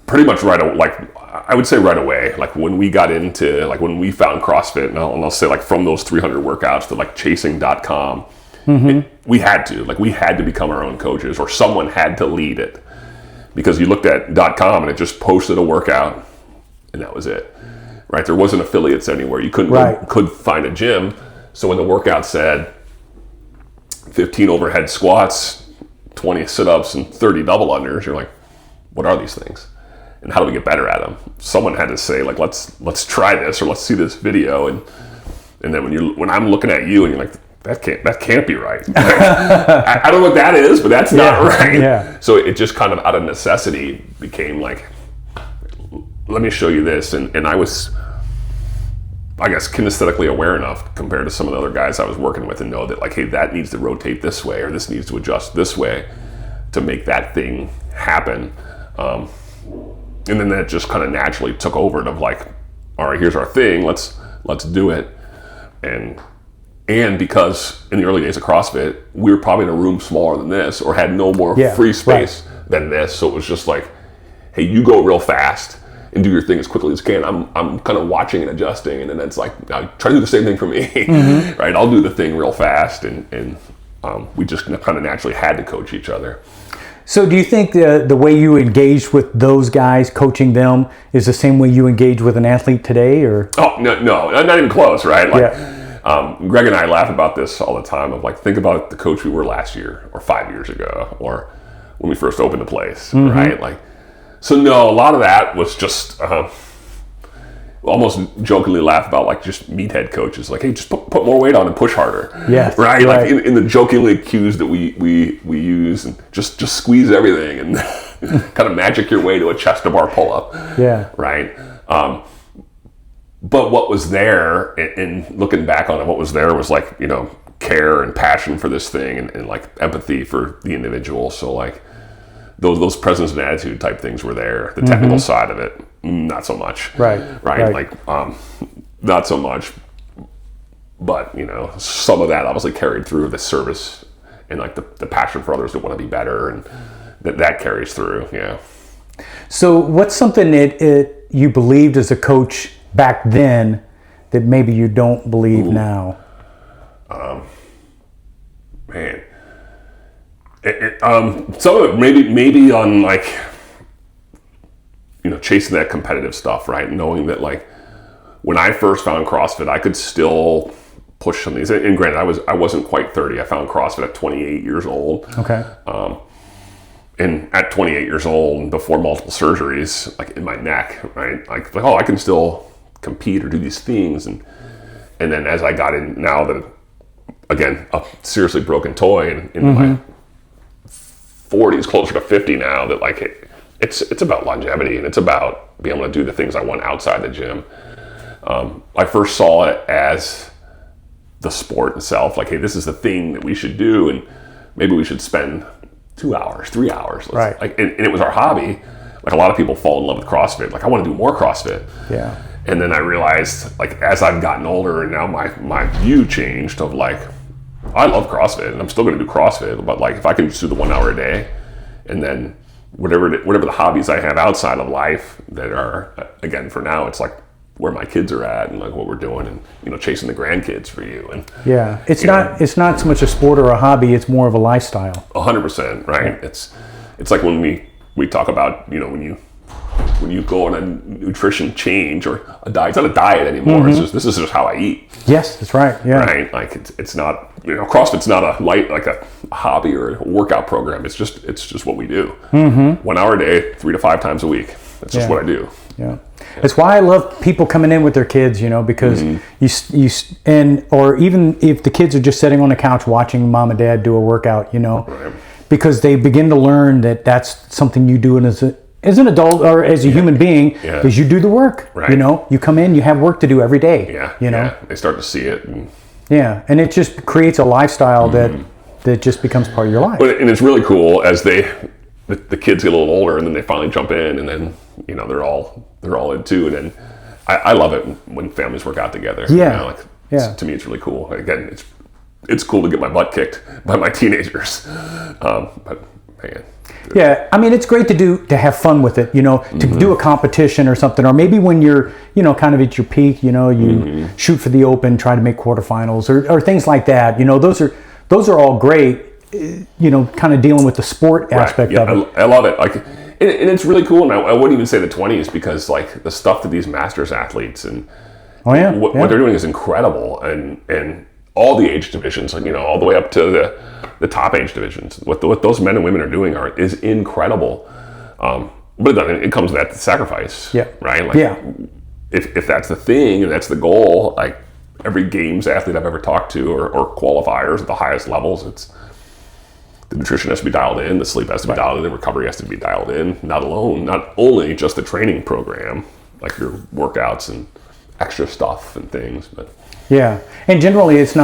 pretty much I would say right away, like when we got into, like when we found CrossFit, and I'll say, like, from those 300 workouts to like chasing.com, we had to become our own coaches, or someone had to lead it, because you looked at .com and it just posted a workout and that was it, right? There wasn't affiliates anywhere. You couldn't find a gym. So when the workout said 15 overhead squats, 20 sit-ups, and 30 double unders, you're like, what are these things? And how do we get better at them? Someone had to say, like, let's try this, or let's see this video. And then when I'm looking at you and you're like, that can't be right. I don't know what that is, but that's not right. Yeah. So it just kind of out of necessity became like, let me show you this. And I was, I guess, kinesthetically aware enough compared to some of the other guys I was working with, and know that, like, hey, that needs to rotate this way, or this needs to adjust this way to make that thing happen. And then that just kind of naturally took over to, like, all right, here's our thing, let's do it. And because in the early days of CrossFit, we were probably in a room smaller than this, or had no more free space than this. So it was just like, hey, you go real fast and do your thing as quickly as you can. I'm kind of watching and adjusting, and then it's like, now try to do the same thing for me, right? I'll do the thing real fast, and we just kind of naturally had to coach each other. So do you think the way you engaged with those guys, coaching them, is the same way you engage with an athlete today, or? Oh, no, not even close, right? Like, Greg and I laugh about this all the time, of like, think about the coach we were last year, or 5 years ago, or when we first opened the place, right? Like, so no, a lot of that was just almost jokingly laugh about, like, just meathead coaches, like, hey, just put more weight on and push harder. Yes, right. Like in the jokingly accused that we use, and just squeeze everything and kind of magic your way to a chest to bar pull up. Yeah. Right. But what was there, and looking back on it, what was there was, like, you know, care and passion for this thing, and like empathy for the individual. So, like, those presence and attitude type things were there. The technical side of it, not so much. Right. Like, not so much. But, you know, some of that obviously carried through the service, and like the passion for others that want to be better, and that carries through. Yeah. So what's something that you believed as a coach back then that maybe you don't believe now? Man. Some of it maybe on, like, you know, chasing that competitive stuff, right? Knowing that, like, when I first found CrossFit, I could still push some of these. And granted, I wasn't quite 30. I found CrossFit at 28 years old. Okay. And at 28 years old, before multiple surgeries, like in my neck, right? Like, oh, I can still compete or do these things. And then as I got in, now that, again, a seriously broken toy in my 40s, closer to 50 now, that like it's about longevity, and it's about being able to do the things I want outside the gym. I first saw it as the sport itself, like, hey, this is the thing that we should do, and maybe we should spend 2 hours, 3 hours. Right. Like, and it was our hobby. Like, a lot of people fall in love with CrossFit. Like, I want to do more CrossFit. Yeah. And then I realized, like, as I've gotten older, and now my view changed of like, I love CrossFit, and I'm still going to do CrossFit, but like, if I can just do the 1 hour a day, and then whatever the hobbies I have outside of life that are, again, for now, it's like where my kids are at and like what we're doing, and, you know, chasing the grandkids for you. And yeah, it's not so much a sport or a hobby, it's more of a lifestyle. 100%, right? Yeah. It's like when we talk about, you know, when you go on a nutrition change or a diet. It's not a diet anymore. It's just, this is just how I eat. Yes, that's right. Yeah. Right. Like it's not, you know, CrossFit's not a hobby or a workout program. It's just what we do. 1 hour a day, 3 to 5 times a week. That's just what I do. Yeah. That's why I love people coming in with their kids, you know, because or even if the kids are just sitting on the couch watching mom and dad do a workout, you know, Right. because they begin to learn that that's something you do as an adult or as a human being, because you do the work. Right. You know, you come in, you have work to do every day. Yeah. You know, they start to see it. And and it just creates a lifestyle that just becomes part of your life. and it's really cool as the kids get a little older, and then they finally jump in, and then, you know, they're all in too. And then I love it when families work out together. Yeah. You know, to me, it's really cool. Again, it's cool to get my butt kicked by my teenagers. But man. Yeah, I mean, it's great to have fun with it, you know, to do a competition or something, or maybe when you're, you know, kind of at your peak, you know, you shoot for the open, try to make quarterfinals or things like that. You know, those are all great, you know, kind of dealing with the sport aspect of it. I love it. Like, and it's really cool. And I wouldn't even say the 20s, because like the stuff that these masters athletes and what they're doing is incredible. And all the age divisions, you know, all the way up to the top age divisions, what those men and women are doing is incredible. But it comes with that sacrifice, right? Like, if that's the thing and that's the goal, like every games athlete I've ever talked to or qualifiers at the highest levels, it's the nutrition has to be dialed in, the sleep has to be dialed in, the recovery has to be dialed in. Not only just the training program, like your workouts and extra stuff and things, but and generally that's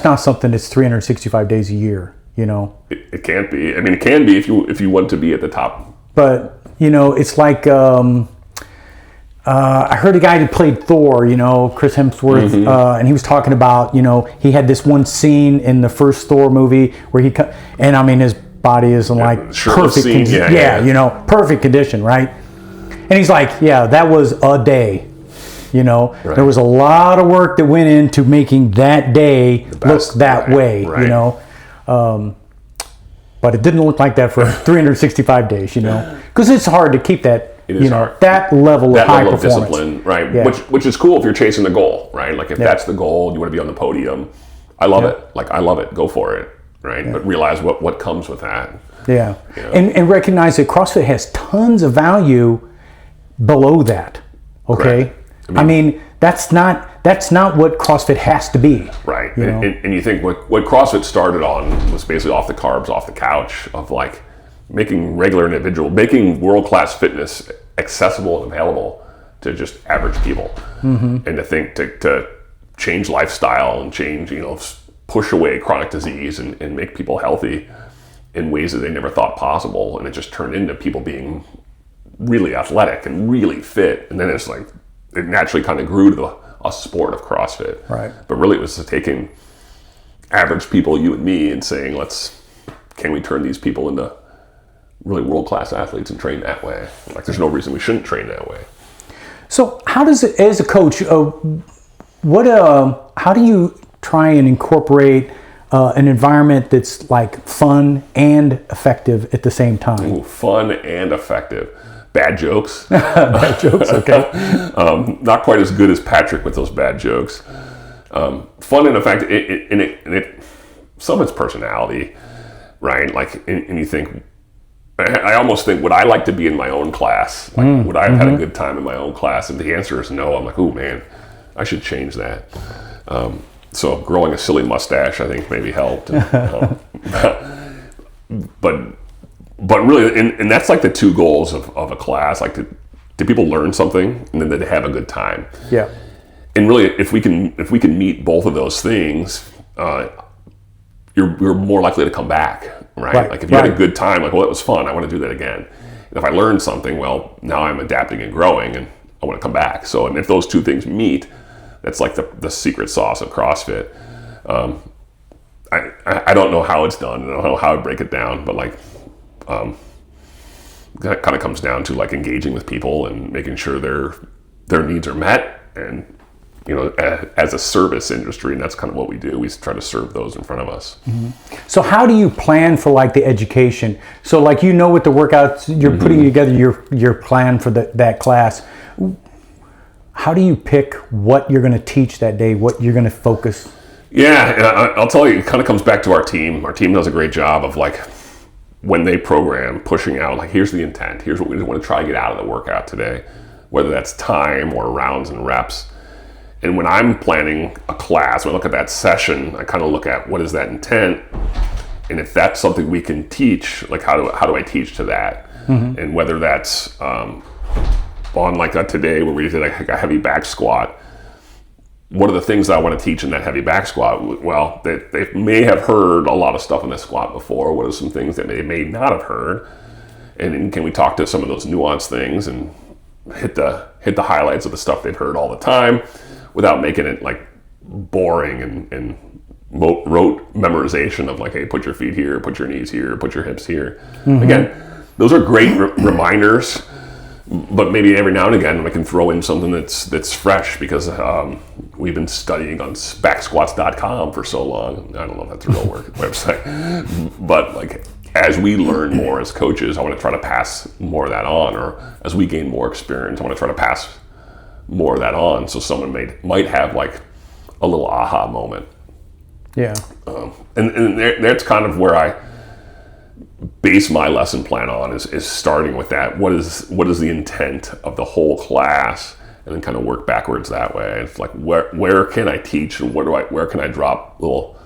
not something that's 365 days a year, you know. It can't be. I mean, it can be if you want to be at the top. But, you know, it's like I heard a guy who played Thor, you know, Chris Hemsworth, and he was talking about, you know, he had this one scene in the first Thor movie where and I mean, his body is in like perfect condition. You know, perfect condition, right? And he's like, that was a day. You know, there was a lot of work that went into making that day look that way, you know. But it didn't look like that for 365 days, you know, because it's hard to keep that, hard. that level of high performance. Discipline, right? Yeah. Which is cool if you're chasing the goal, right? Like if that's the goal, you want to be on the podium. I love it. Like, I love it. Go for it, right? But realize what comes with that. Yeah, you know? and recognize that CrossFit has tons of value below that. Okay. Correct. I mean, that's not what CrossFit has to be. Right. You know? And you think what CrossFit started on was basically off the carbs, off the couch, of like making making world-class fitness accessible and available to just average people. And to think to change lifestyle and change, you know, push away chronic disease and make people healthy in ways that they never thought possible. And it just turned into people being really athletic and really fit. And then it's like, it naturally kind of grew to a sport of CrossFit. Right. But really it was taking average people, you and me, and saying, can we turn these people into really world-class athletes and train that way? Like, there's no reason we shouldn't train that way. So how does it, as a coach, how do you try and incorporate an environment that's like fun and effective at the same time? Ooh, fun and effective. Bad jokes. Bad jokes, okay. Not quite as good as Patrick with those bad jokes. Fun in effect, some of it's personality, right? Like, and you think, I almost think, would I like to be in my own class? Like, would I have had a good time in my own class? And the answer is no. I'm like, oh man, I should change that. So growing a silly mustache, I think, maybe helped. But really, and that's like the two goals of a class. Like, do people learn something, and then they have a good time? Yeah. And really, if we can meet both of those things, you're more likely to come back, right? Like if you had a good time, like, well, it was fun, I want to do that again. And if I learned something, well, now I'm adapting and growing, and I want to come back. So, and if those two things meet, that's like the secret sauce of CrossFit. I don't know how it's done. I don't know how I break it down, but like, that kind of comes down to like engaging with people and making sure their needs are met, and as a service industry, and that's kind of what we do. We try to serve those in front of us. So how do you plan for like the education? So like, with the workouts, you're putting together your plan for that class. How do you pick what you're going to teach that day, what you're going to focus? Yeah, I'll tell you, it kind of comes back to our team. Our team does a great job of like, when they program, pushing out, like, here's the intent. Here's what we want to try to get out of the workout today, whether that's time or rounds and reps. And when I'm planning a class, when I look at that session, I kind of look at what is that intent, and if that's something we can teach, like how do I teach to that, and whether that's on like today where we did like a heavy back squat. What are the things that I want to teach in that heavy back squat? Well, they may have heard a lot of stuff in the squat before. What are some things that they may not have heard, and can we talk to some of those nuanced things and hit the highlights of the stuff they've heard all the time, without making it like boring and rote memorization of like, hey, put your feet here, put your knees here, put your hips here. Again, those are great reminders, but maybe every now and again we can throw in something that's fresh, because we've been studying on backsquats.com for so long. I don't know if that's a real website, but like, as we learn more as coaches, I want to try to pass more of that on, or as we gain more experience, I want to try to pass more of that on, so someone might have like a little aha moment. Yeah. And that's kind of where I base my lesson plan on, is starting with that. What is the intent of the whole class, and then kind of work backwards that way. It's like, where can I teach, and where can I drop little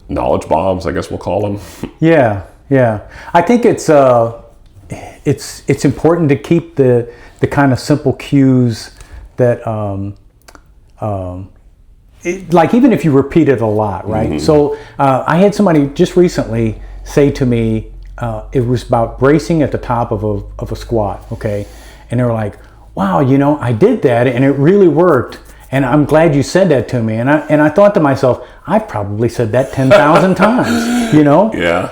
knowledge bombs, I guess we'll call them. Yeah. I think it's important to keep the kind of simple cues that like, even if you repeat it a lot, right? So I had somebody just recently say to me, it was about bracing at the top of a squat, okay? And they were like, wow, I did that and it really worked, and I'm glad you said that to me. And I thought to myself, I probably said that 10,000 times, Yeah.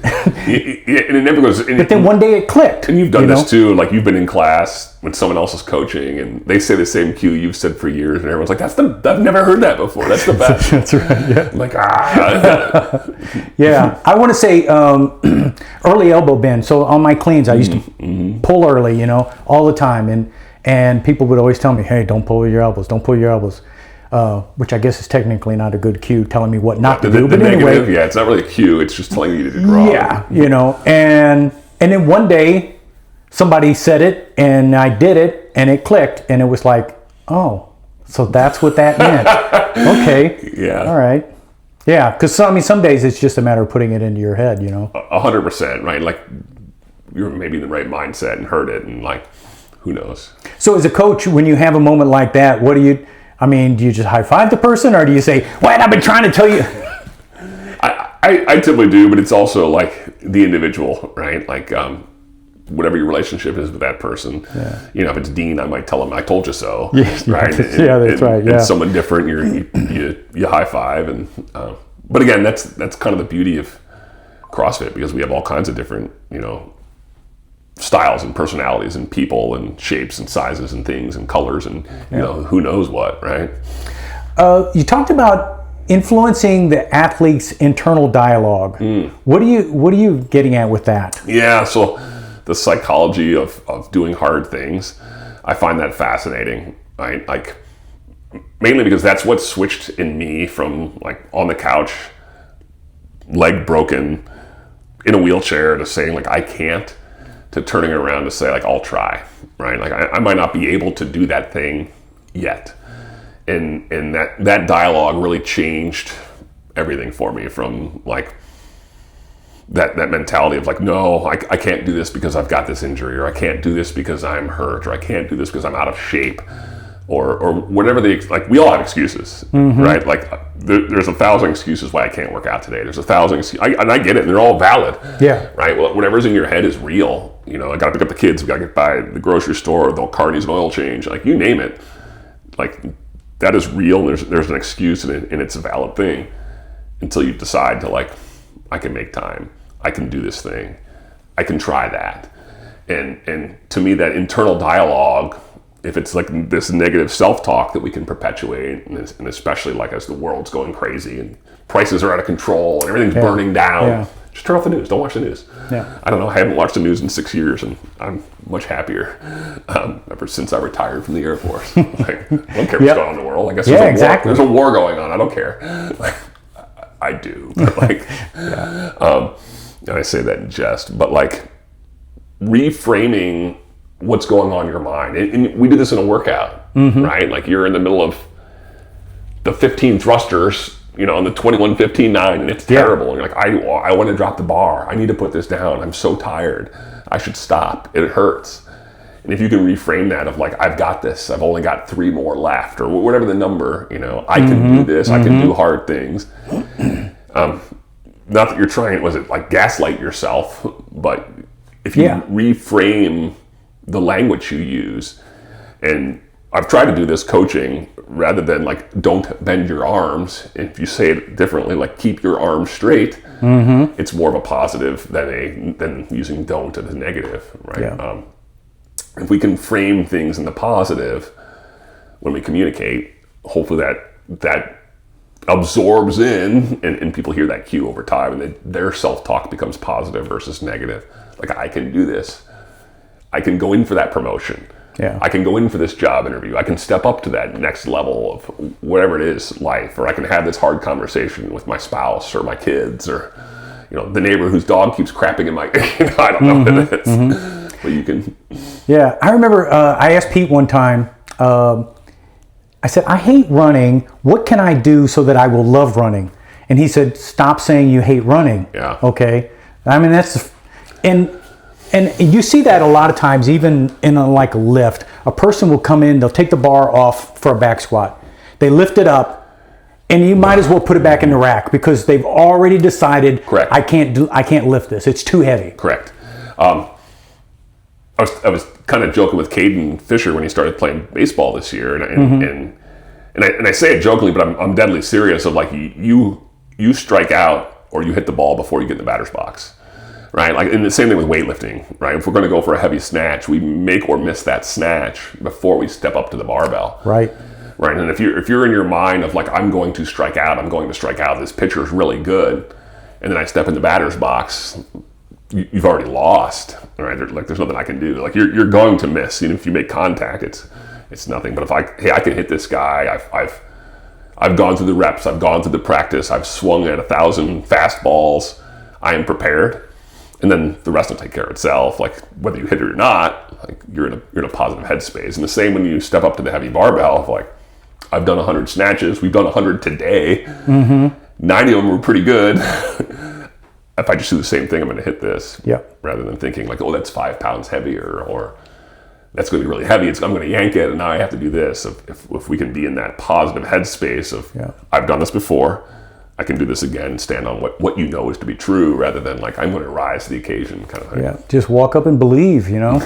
And it never goes. But then one day it clicked. And you've done this too. Like, you've been in class when someone else is coaching, and they say the same cue you've said for years, and everyone's like, I've never heard that before. That's the best. That's right. Yeah. I'm like, I Yeah. I want to say early elbow bend. So on my cleans, I used to pull early, all the time, and people would always tell me, hey, don't pull your elbows. Don't pull your elbows. Which I guess is technically not a good cue telling me what not to do. But anyway, it's not really a cue. It's just telling you to do wrong. Yeah, and then one day somebody said it, and I did it, and it clicked, and it was like, oh, so that's what that meant. Okay. Yeah. All right. Yeah, because some days it's just a matter of putting it into your head, 100%, right? Like, you're maybe in the right mindset and heard it, and like, who knows? So as a coach, when you have a moment like that, what do you? I mean, do you just high five the person, or do you say, "What? I've been trying to tell you"? I typically do, but it's also like the individual, right? Like, whatever your relationship is with that person. Yeah. If it's Dean, I might tell him, "I told you so." Yes, right? that's right. Yeah. And someone different, you high five, and but again, that's kind of the beauty of CrossFit, because we have all kinds of different, styles and personalities and people and shapes and sizes and things and colors and who knows what, right? You talked about influencing the athlete's internal dialogue. What are you getting at with that? Yeah, so the psychology of doing hard things, I find that fascinating, right? Like, mainly because that's what switched in me from like on the couch, leg broken, in a wheelchair, to saying like I can't, to turning around to say like I'll try, right? Like I might not be able to do that thing yet, and that dialogue really changed everything for me, from like that mentality of like, no, I can't do this because I've got this injury, or I can't do this because I'm hurt, or I can't do this because I'm out of shape, or whatever like we all have excuses, right? Like there's 1,000 excuses why I can't work out today. There's 1,000 excuses, and I get it, and they're all valid. Yeah. Right. Well, whatever's in your head is real. You know, I got to pick up the kids. We got to get by the grocery store. The car needs an oil change. Like you name it. Like that is real. There's an excuse, and it's a valid thing until you decide to like, I can make time. I can do this thing. I can try that. And to me, that internal dialogue, if it's like this negative self-talk that we can perpetuate, and especially like as the world's going crazy and prices are out of control and everything's burning down, just turn off the news. Don't watch the news. Yeah. I don't know. I haven't watched the news in 6 years, and I'm much happier ever since I retired from the Air Force. Like, I don't care what's going on in the world. I guess there's a war going on. I don't care. Like, I do. But like, and I say that in jest, but like reframing what's going on in your mind. And we do this in a workout, right? Like you're in the middle of the 15 thrusters, you know, on the 21-15-9, and it's terrible. And you're like, I want to drop the bar. I need to put this down. I'm so tired. I should stop. It hurts. And if you can reframe that of like, I've got this. I've only got 3 more left, or whatever the number, you know, I can do this. I can do hard things. Not that you're trying, was it like gaslight yourself, but if you reframe the language you use, and I've tried to do this coaching, rather than like, don't bend your arms. If you say it differently, like keep your arms straight, it's more of a positive than using don't as a negative, right? Yeah. If we can frame things in the positive when we communicate, hopefully that absorbs in, and people hear that cue over time, and their self-talk becomes positive versus negative. Like, I can do this. I can go in for that promotion. Yeah. I can go in for this job interview. I can step up to that next level of whatever it is, life, or I can have this hard conversation with my spouse or my kids, or, you know, the neighbor whose dog keeps crapping in my, you know, I don't know what it is, but you can. Yeah. I remember I asked Pete one time, I said, I hate running. What can I do so that I will love running? And he said, stop saying you hate running. Yeah. Okay. I mean, and you see that a lot of times, even in like a lift. A person will come in, they'll take the bar off for a back squat. They lift it up, and you might as well put it back in the rack, because they've already decided, correct, I can't lift this. It's too heavy. Correct. I was kind of joking with Caden Fisher when he started playing baseball this year, and I say it jokingly, but I'm deadly serious. Of like, you strike out or you hit the ball before you get in the batter's box, right? Like, and the same thing with weightlifting, right? If we're going to go for a heavy snatch, we make or miss that snatch before we step up to the barbell, right? Right. And if you're in your mind of like, I'm going to strike out, this pitcher is really good, and then I step in the batter's box, you've already lost, right? There's nothing I can do. Like, you're going to miss. Even if you make contact, it's nothing. But if I can hit this guy, I've gone through the reps, I've gone through the practice, I've swung at 1,000 fastballs, I am prepared, and then the rest will take care of itself. Like, whether you hit it or not, like, you're in a positive headspace. And the same when you step up to the heavy barbell, of like, I've done 100 snatches, we've done 100 today, 90 of them were pretty good. If I just do the same thing, I'm going to hit this. Yep. Rather than thinking like, oh, that's 5 pounds heavier, or that's going to be really heavy, I'm going to yank it, and now I have to do this. If we can be in that positive headspace of, I've done this before, I can do this again, stand on what you know is to be true, rather than like, I'm going to rise to the occasion kind of thing. Yeah, just walk up and believe, you know?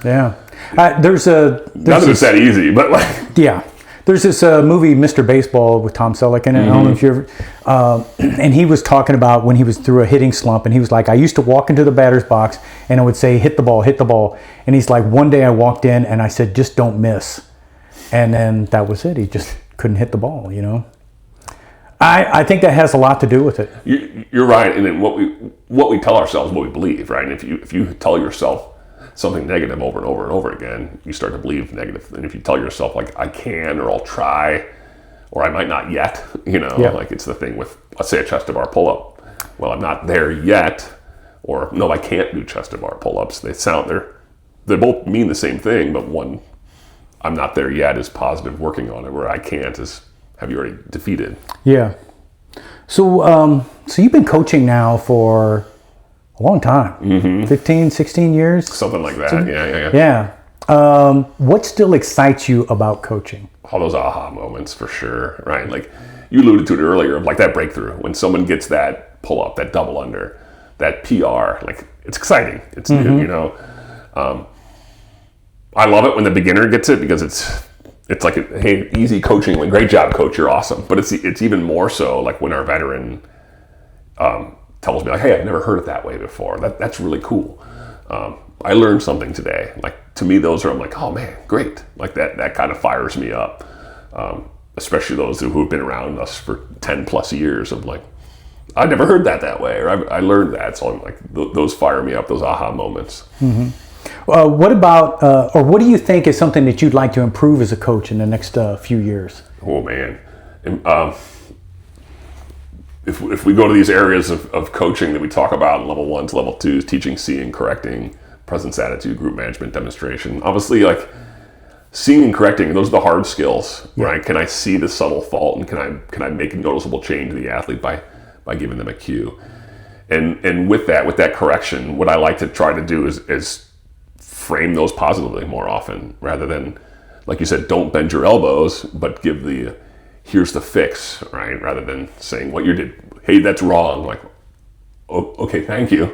Yeah. Not that it's that easy, but like. Yeah. There's this movie, Mr. Baseball, with Tom Selleck in it. I don't know if you ever, and he was talking about when he was through a hitting slump, and he was like, I used to walk into the batter's box and I would say, hit the ball, hit the ball. And he's like, one day I walked in and I said, just don't miss. And then that was it. He just couldn't hit the ball, you know? I think that has a lot to do with it. You're right. And then what we tell ourselves, what we believe, right? And if you tell yourself something negative over and over and over again, you start to believe negative. And if you tell yourself like, I can, or I'll try, or I might not yet, like it's the thing with, let's say, a chest to bar pull-up. Well, I'm not there yet, or no, I can't do chest to bar pull-ups. They both mean the same thing, but one, I'm not there yet, is positive working on it, where I can't is, have you already defeated? Yeah. So you've been coaching now for a long time, 15, 16 years? Something like that, yeah. What still excites you about coaching? All those aha moments, for sure, right? Like you alluded to it earlier, of like that breakthrough, when someone gets that pull-up, that double under, that PR, like it's exciting. It's new, I love it when the beginner gets it, because it's like, hey, easy coaching, like, great job, coach, you're awesome. But it's even more so like when our veteran tells me like, hey, I've never heard it that way before. That's really cool. I learned something today. Like, to me, those are, I'm like, oh man, great. Like that kind of fires me up. Especially those who have been around us for 10 plus years, of like, I never heard that way, or I learned that. So I'm like, those fire me up, those aha moments. What about, or what do you think is something that you'd like to improve as a coach in the next few years? Oh man. If we go to these areas of coaching that we talk about in level 1s, level 2s, teaching, seeing, correcting, presence, attitude, group management, demonstration, obviously, like, seeing and correcting, those are the hard skills, right? Can I see the subtle fault, and can I make a noticeable change to the athlete by giving them a cue? And with that correction, what I like to try to do is frame those positively more often, rather than, like you said, don't bend your elbows, but give the, here's the fix, right? Rather than saying what you did, hey, that's wrong. Like, oh, okay, thank you.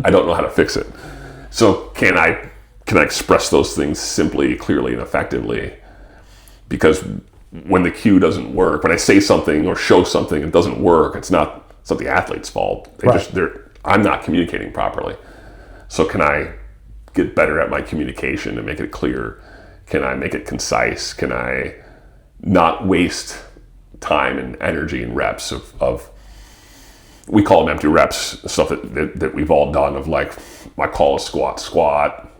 I don't know how to fix it. So can I express those things simply, clearly, and effectively? Because when the cue doesn't work, when I say something or show something, it doesn't work, it's not the athlete's fault. I'm not communicating properly. So can I get better at my communication and make it clear? Can I make it concise? Can I not waste time and energy and reps of we call them empty reps, stuff that we've all done, of like, I call a squat,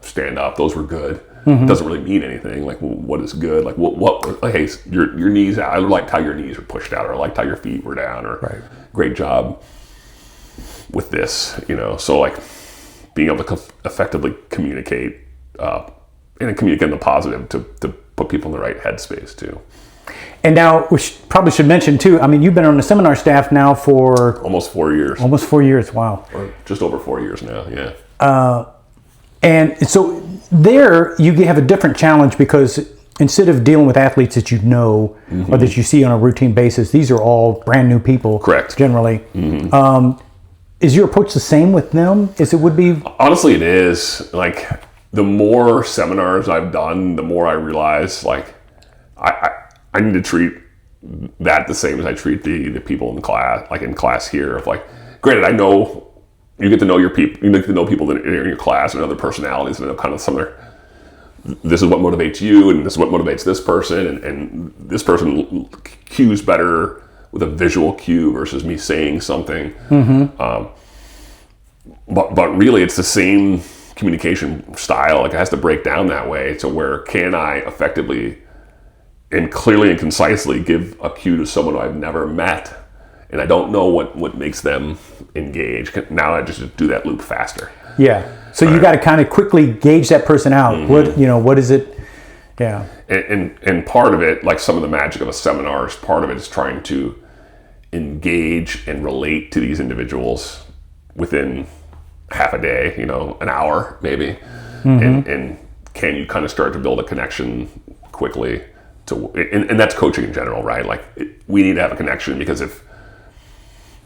stand up, those were good. It doesn't really mean anything. Like, what is good? Like, what like, hey, your knees out. I liked how your knees were pushed out, or I liked how your feet were down, or great job with this, So like, being able to effectively communicate, and communicate in the positive to put people in the right headspace too. And now, we probably should mention too, I mean, you've been on the seminar staff now for almost 4 years. Almost 4 years, wow. Or just over 4 years now, yeah. And so there you have a different challenge, because instead of dealing with athletes that or that you see on a routine basis, these are all brand new people. Correct. Generally. Is your approach the same with them as it would be? Honestly, it is. Like, the more seminars I've done, the more I realize, like, I need to treat that the same as I treat the people in class, like in class here. Of like, granted, I know you get to know your people, you get to know people that are in your class and other personalities, and kind of some of their, this is what motivates you, and this is what motivates this person, and this person cues better with a visual cue versus me saying something. But really, it's the same communication style. Like, it has to break down that way to where, can I effectively and clearly and concisely give a cue to someone who I've never met, and I don't know what makes them engage. Now I just do that loop faster. Yeah. So you got to kind of quickly gauge that person out. What is it? Yeah. And part of it, like some of the magic of a seminar, is part of it is trying to engage and relate to these individuals within half a day, an hour maybe. And can you kind of start to build a connection quickly? And that's coaching in general, right? Like, we need to have a connection, because if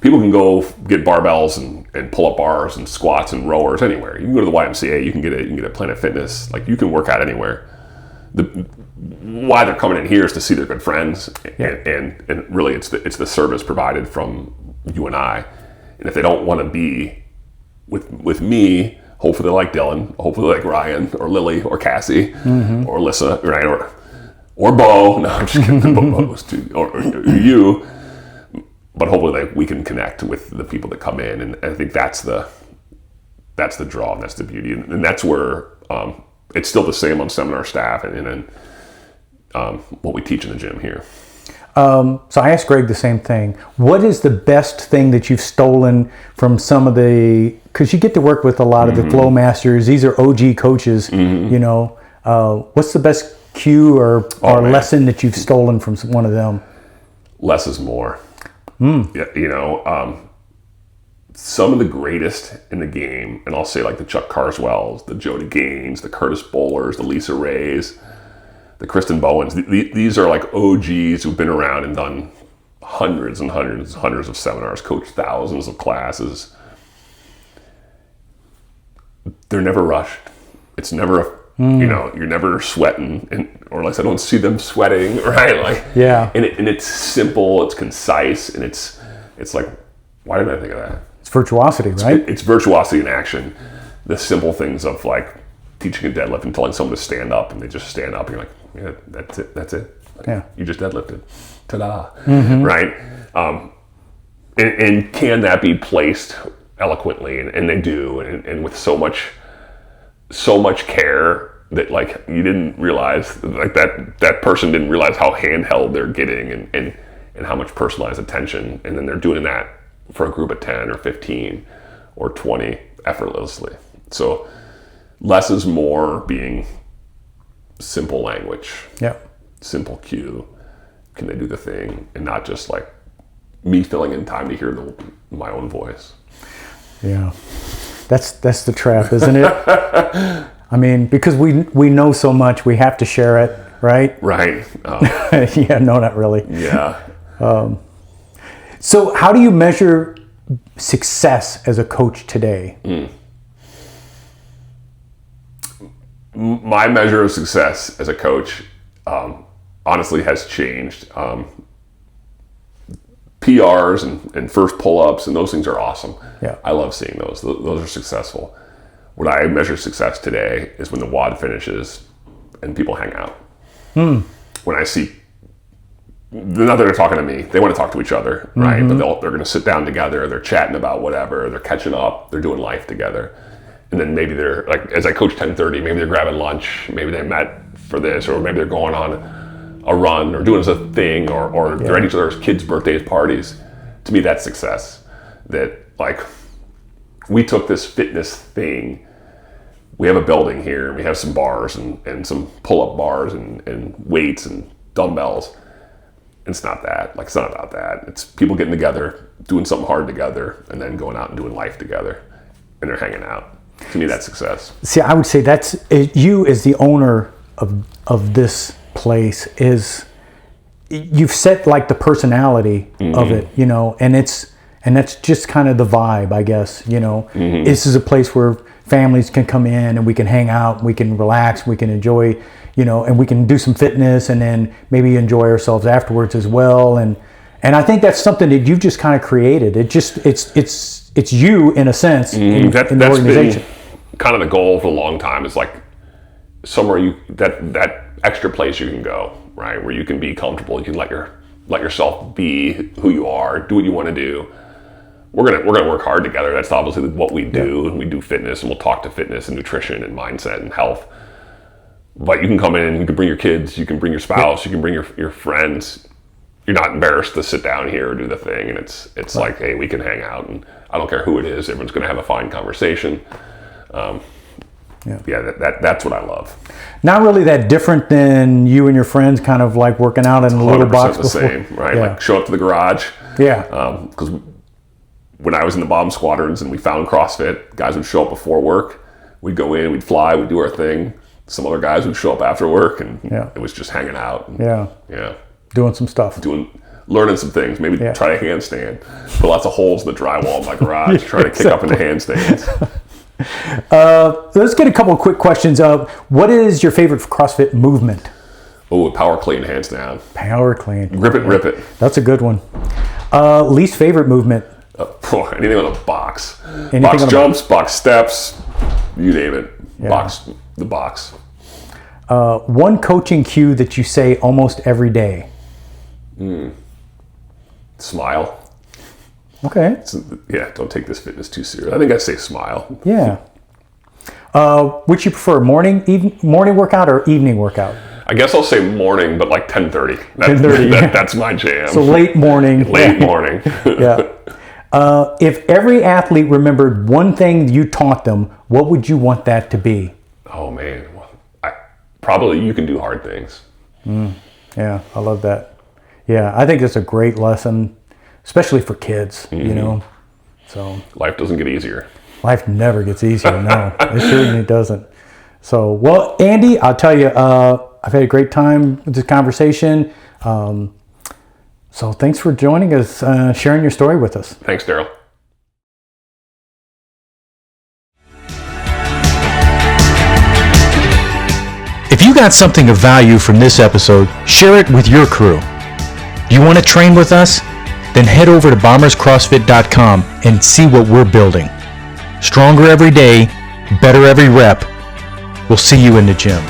people can go get barbells and pull up bars and squats and rowers anywhere, you can go to the YMCA, you can get a Planet Fitness, like, you can work out anywhere. Why they're coming in here is to see their good friends, and really it's the service provided from you and I. And if they don't want to be with me, hopefully they like Dylan, hopefully they like Ryan or Lily or Cassie or Alyssa, right? Or Bo, no, I'm just kidding, Bo's too, or you, but hopefully we can connect with the people that come in, and I think that's that's the draw, and that's the beauty, and that's where it's still the same on Seminar Staff and what we teach in the gym here. So I asked Greg the same thing. What is the best thing that you've stolen from some of because you get to work with a lot of the flow masters. These are OG coaches, you know. What's the best cue or lesson that you've stolen from one of them? Less is more. Yeah, you know, some of the greatest in the game, and I'll say like the Chuck Carswells, the Jody Gaines, the Curtis Bowlers, the Lisa Rays, the Kristen Bowens. These are like OGs who've been around and done hundreds and hundreds and hundreds of seminars, coached thousands of classes. They're never rushed. It's never you know, you're never sweating, or at least I don't see them sweating, right? Like, yeah. And it's simple, it's concise, and it's like, why didn't I think of that? It's virtuosity, right? It's virtuosity in action. The simple things of like teaching a deadlift and telling someone to stand up, and they just stand up. And you're like, yeah, that's it. Like, yeah. You just deadlifted. Ta-da. Right? And can that be placed eloquently? And they do, and with so much care that like you didn't realize, like that person didn't realize how handheld they're getting and how much personalized attention, and then they're doing that for a group of 10 or 15 or 20 effortlessly. So less is more being simple language, simple cue. Can they do the thing, and not just like me filling in time to hear my own voice. Yeah. That's the trap, isn't it? I mean, because we know so much, we have to share it, right? Right. Yeah, no, not really. Yeah. So how do you measure success as a coach today? My measure of success as a coach honestly has changed. PRs and first pull-ups and those things are awesome. Yeah. I love seeing those. Those are successful. What I measure success today is when the WOD finishes and people hang out. When I see, not that they're talking to me, they want to talk to each other, right? But they're going to sit down together, they're chatting about whatever, they're catching up, they're doing life together. And then maybe they're like, as I coach 10:30, maybe they're grabbing lunch, maybe they met for this, or maybe they're going on a run or doing a thing, or they're at each other's kids' birthdays, parties. To me, that's success. That like, we took this fitness thing, we have a building here, we have some bars and some pull-up bars and weights and dumbbells. It's not that. Like, it's not about that. It's people getting together, doing something hard together, and then going out and doing life together, and they're hanging out. To me, that's success. See, I would say that's you as the owner of this place is you've set like the personality of it, you know, and that's just kind of the vibe, I guess, you know. This is a place where families can come in and we can hang out, we can relax, we can enjoy, you know, and we can do some fitness and then maybe enjoy ourselves afterwards as well. And I think that's something that you've just kind of created. It's you in a sense in the organization. Been kind of the goal for a long time is like somewhere that extra place you can go, right, where you can be comfortable, you can let yourself be who you are, do what you want to do. We're gonna work hard together. That's obviously what we do, and we do fitness, and we'll talk to fitness and nutrition and mindset and health. But you can come in and you can bring your kids, you can bring your spouse, you can bring your friends. You're not embarrassed to sit down here or do the thing, and it's like, hey, we can hang out, and I don't care who it is. Everyone's gonna have a fine conversation. That's what I love. Not really that different than you and your friends kind of like working out in a little box the before. Same, right? Like show up to the garage. Yeah. Because when I was in the bomb squadrons and we found CrossFit, guys would show up before work. We'd go in, we'd fly, we'd do our thing. Some other guys would show up after work, and it was just hanging out. And, doing some stuff. Learning some things. Maybe try a handstand. Put lots of holes in the drywall in my garage. Try to kick up into handstands. Let's get a couple of quick questions. What is your favorite CrossFit movement? Oh, power clean, hands down. Power clean. Grip it, rip it. That's a good one. Least favorite movement? Anything on a box. Anything box on jumps, box steps, you name it. The box. One coaching cue that you say almost every day? Smile. Okay. Don't take this fitness too serious. I think I'd say smile. Yeah. Which you prefer, morning workout or evening workout? I guess I'll say morning, but like 10:30. 10:30. That's my jam. So late morning. Late morning. Yeah. If every athlete remembered one thing you taught them, what would you want that to be? Oh man, probably you can do hard things. Yeah, I love that. Yeah, I think it's a great lesson, especially for kids. You know, so Life doesn't get easier. Life never gets easier. No, it certainly doesn't. So, well, Andy, I'll tell you, I've had a great time with this conversation. So thanks for joining us, sharing your story with us. Thanks, Daryl. If you got something of value from this episode, share it with your crew. Do you want to train with us? Then head over to bomberscrossfit.com and see what we're building. Stronger every day, better every rep. We'll see you in the gym.